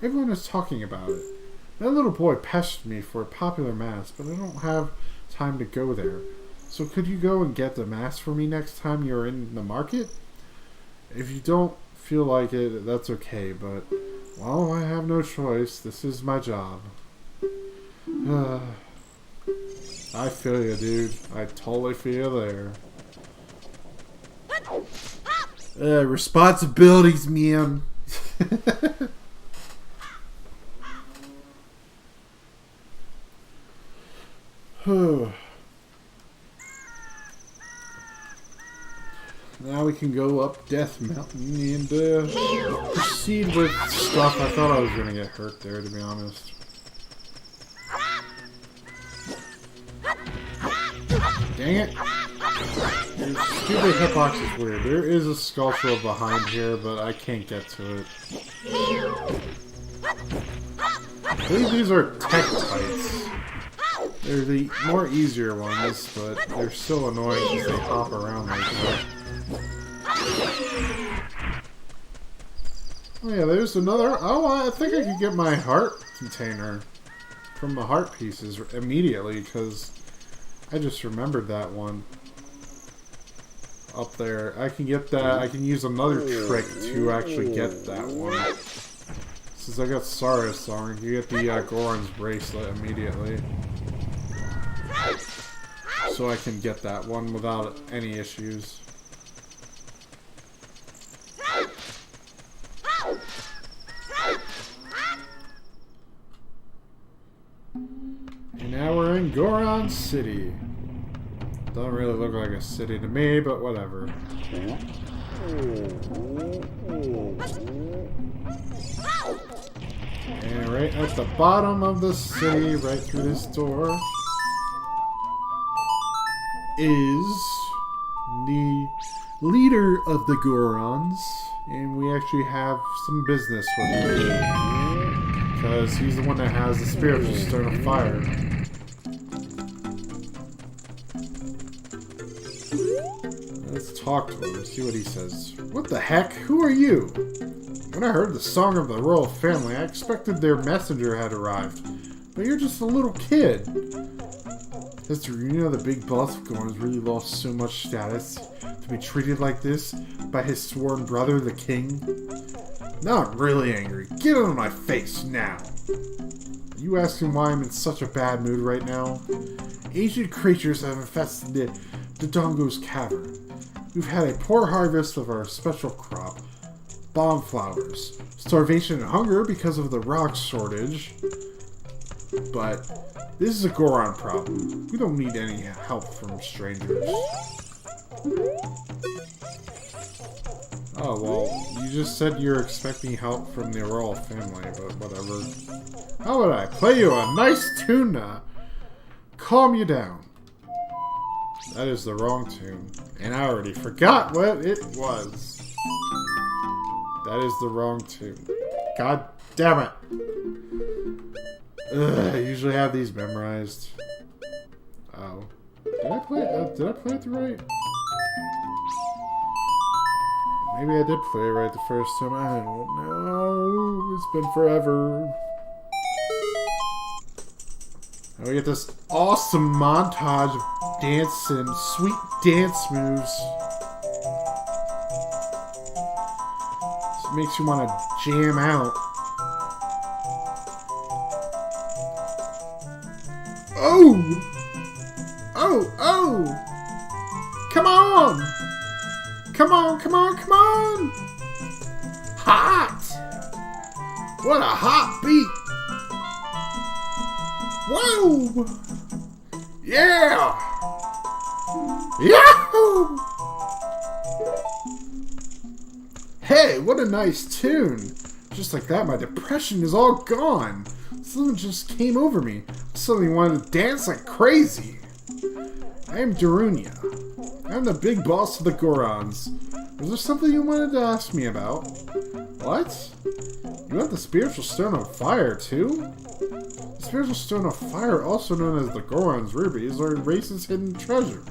Everyone is talking about it. That little boy pestered me for a popular mask, but I don't have time to go there. So could you go and get the mask for me next time you're in the market? If you don't feel like it, that's okay, but, well, I have no choice. This is my job. I feel you, dude. I totally feel you there. Responsibilities, man. Now we can go up Death Mountain and proceed with stuff. I thought I was gonna get hurt there, to be honest. Dang it! Your stupid hitbox is weird. There is a sculpture behind here, but I can't get to it. I believe these are tech fights. They're the more easier ones, but they're still annoying because they hop around like that. Oh yeah, there's another. Oh, I think I could get my heart container from the heart pieces immediately because I just remembered that one up there. I can get that. I can use another trick to actually get that one. Since I got Saris on, you get the Goron's bracelet immediately. So I can get that one without any issues. And now we're in Goron City. Doesn't really look like a city to me, but whatever. And right at the bottom of the city, right through this door, is the leader of the Gorons, and we actually have some business with him. Because he's the one that has the spiritual stone of fire. Let's talk to him, see what he says. What the heck? Who are you? When I heard the song of the royal family, I expected their messenger had arrived. But you're just a little kid. Has Dorina, the big boss of Gorons, really lost so much status to be treated like this by his sworn brother, the king? Now I'm really angry. Get out of my face now! Are you asking why I'm in such a bad mood right now? Ancient creatures have infested the Dongo's cavern. We've had a poor harvest of our special crop, bomb flowers, starvation and hunger because of the rock shortage. But this is a Goron problem. We don't need any help from strangers. Oh, well, you just said you're expecting help from the royal family, but whatever. How would I play you a nice tune to calm you down? That is the wrong tune. And I already forgot what it was. That is the wrong tune. God damn it. Ugh, I usually have these memorized. Oh. Did I play it right? Maybe I did play it right the first time. I don't know. It's been forever. Now we get this awesome montage of dancing, sweet dance moves. It makes you want to jam out. Oh! Oh! Oh! Come on! Come on, come on, come on! Hot! What a hot beat! Whoa! Yeah! Yahoo! Hey, what a nice tune! Just like that, my depression is all gone. Something just came over me. I suddenly wanted to dance like crazy. I am Darunia. I'm the big boss of the Gorons. Was there something you wanted to ask me about? What? You have the spiritual stone of fire, too? The spiritual stone of fire, also known as the Goron's rubies, are Race's hidden treasure.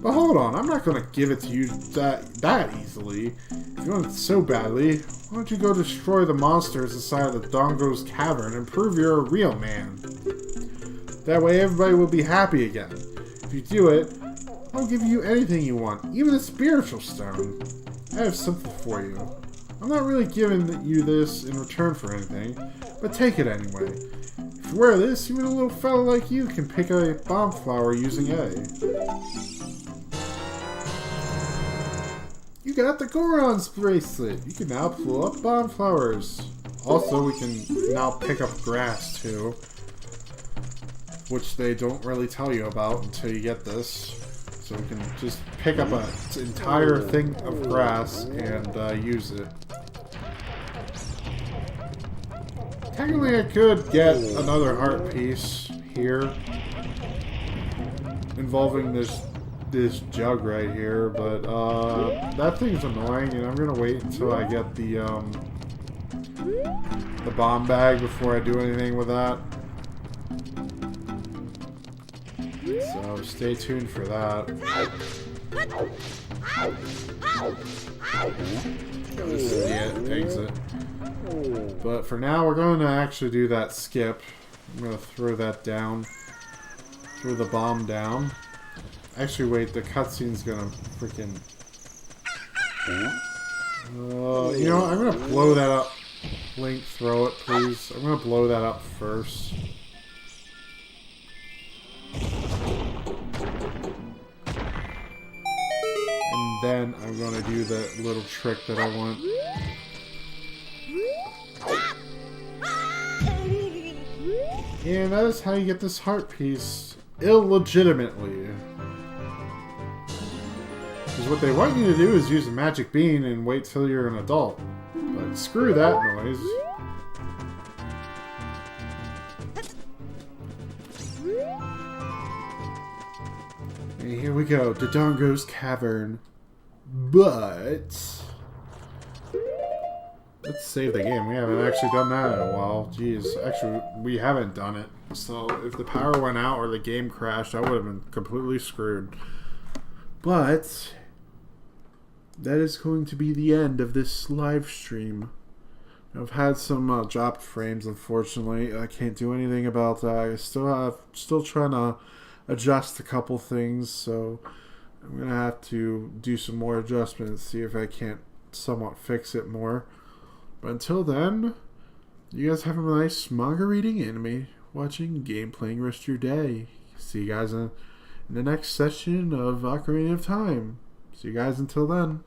But hold on, I'm not going to give it to you that easily. If you want it so badly, why don't you go destroy the monsters inside of the Dongo's cavern and prove you're a real man? That way everybody will be happy again. If you do it, I'll give you anything you want, even a spiritual stone. I have something for you. I'm not really giving you this in return for anything, but take it anyway. If you wear this, even a little fella like you can pick a bomb flower using A. You got the Goron's bracelet! You can now pull up bomb flowers. Also, we can now pick up grass too, which they don't really tell you about until you get this. So we can just pick up an entire thing of grass and use it. Technically, I could get another heart piece here involving this jug right here, but that thing's annoying, and I'm gonna wait until I get the bomb bag before I do anything with that. So stay tuned for that. This is the exit. But for now, we're going to actually do that skip. I'm going to throw that down. Throw the bomb down. Actually, wait, the cutscene's going to freaking... you know what? I'm going to blow that up. Link, throw it, please. I'm going to blow that up first. And then I'm going to do the little trick that I want. And that is how you get this heart piece illegitimately. Because what they want you to do is use a magic bean and wait till you're an adult. But screw that noise. And here we go, Dodongo's Cavern. But let's save the game. We haven't actually done that in a while. Jeez, actually, we haven't done it. So if the power went out or the game crashed, I would have been completely screwed. But that is going to be the end of this live stream. I've had some dropped frames, unfortunately. I can't do anything about that. I still trying to adjust a couple things, so I'm gonna have to do some more adjustments, see if I can't somewhat fix it more. But until then, you guys have a nice manga reading, anime watching, game playing rest of your day. See you guys in the next session of Ocarina of Time. See you guys until then.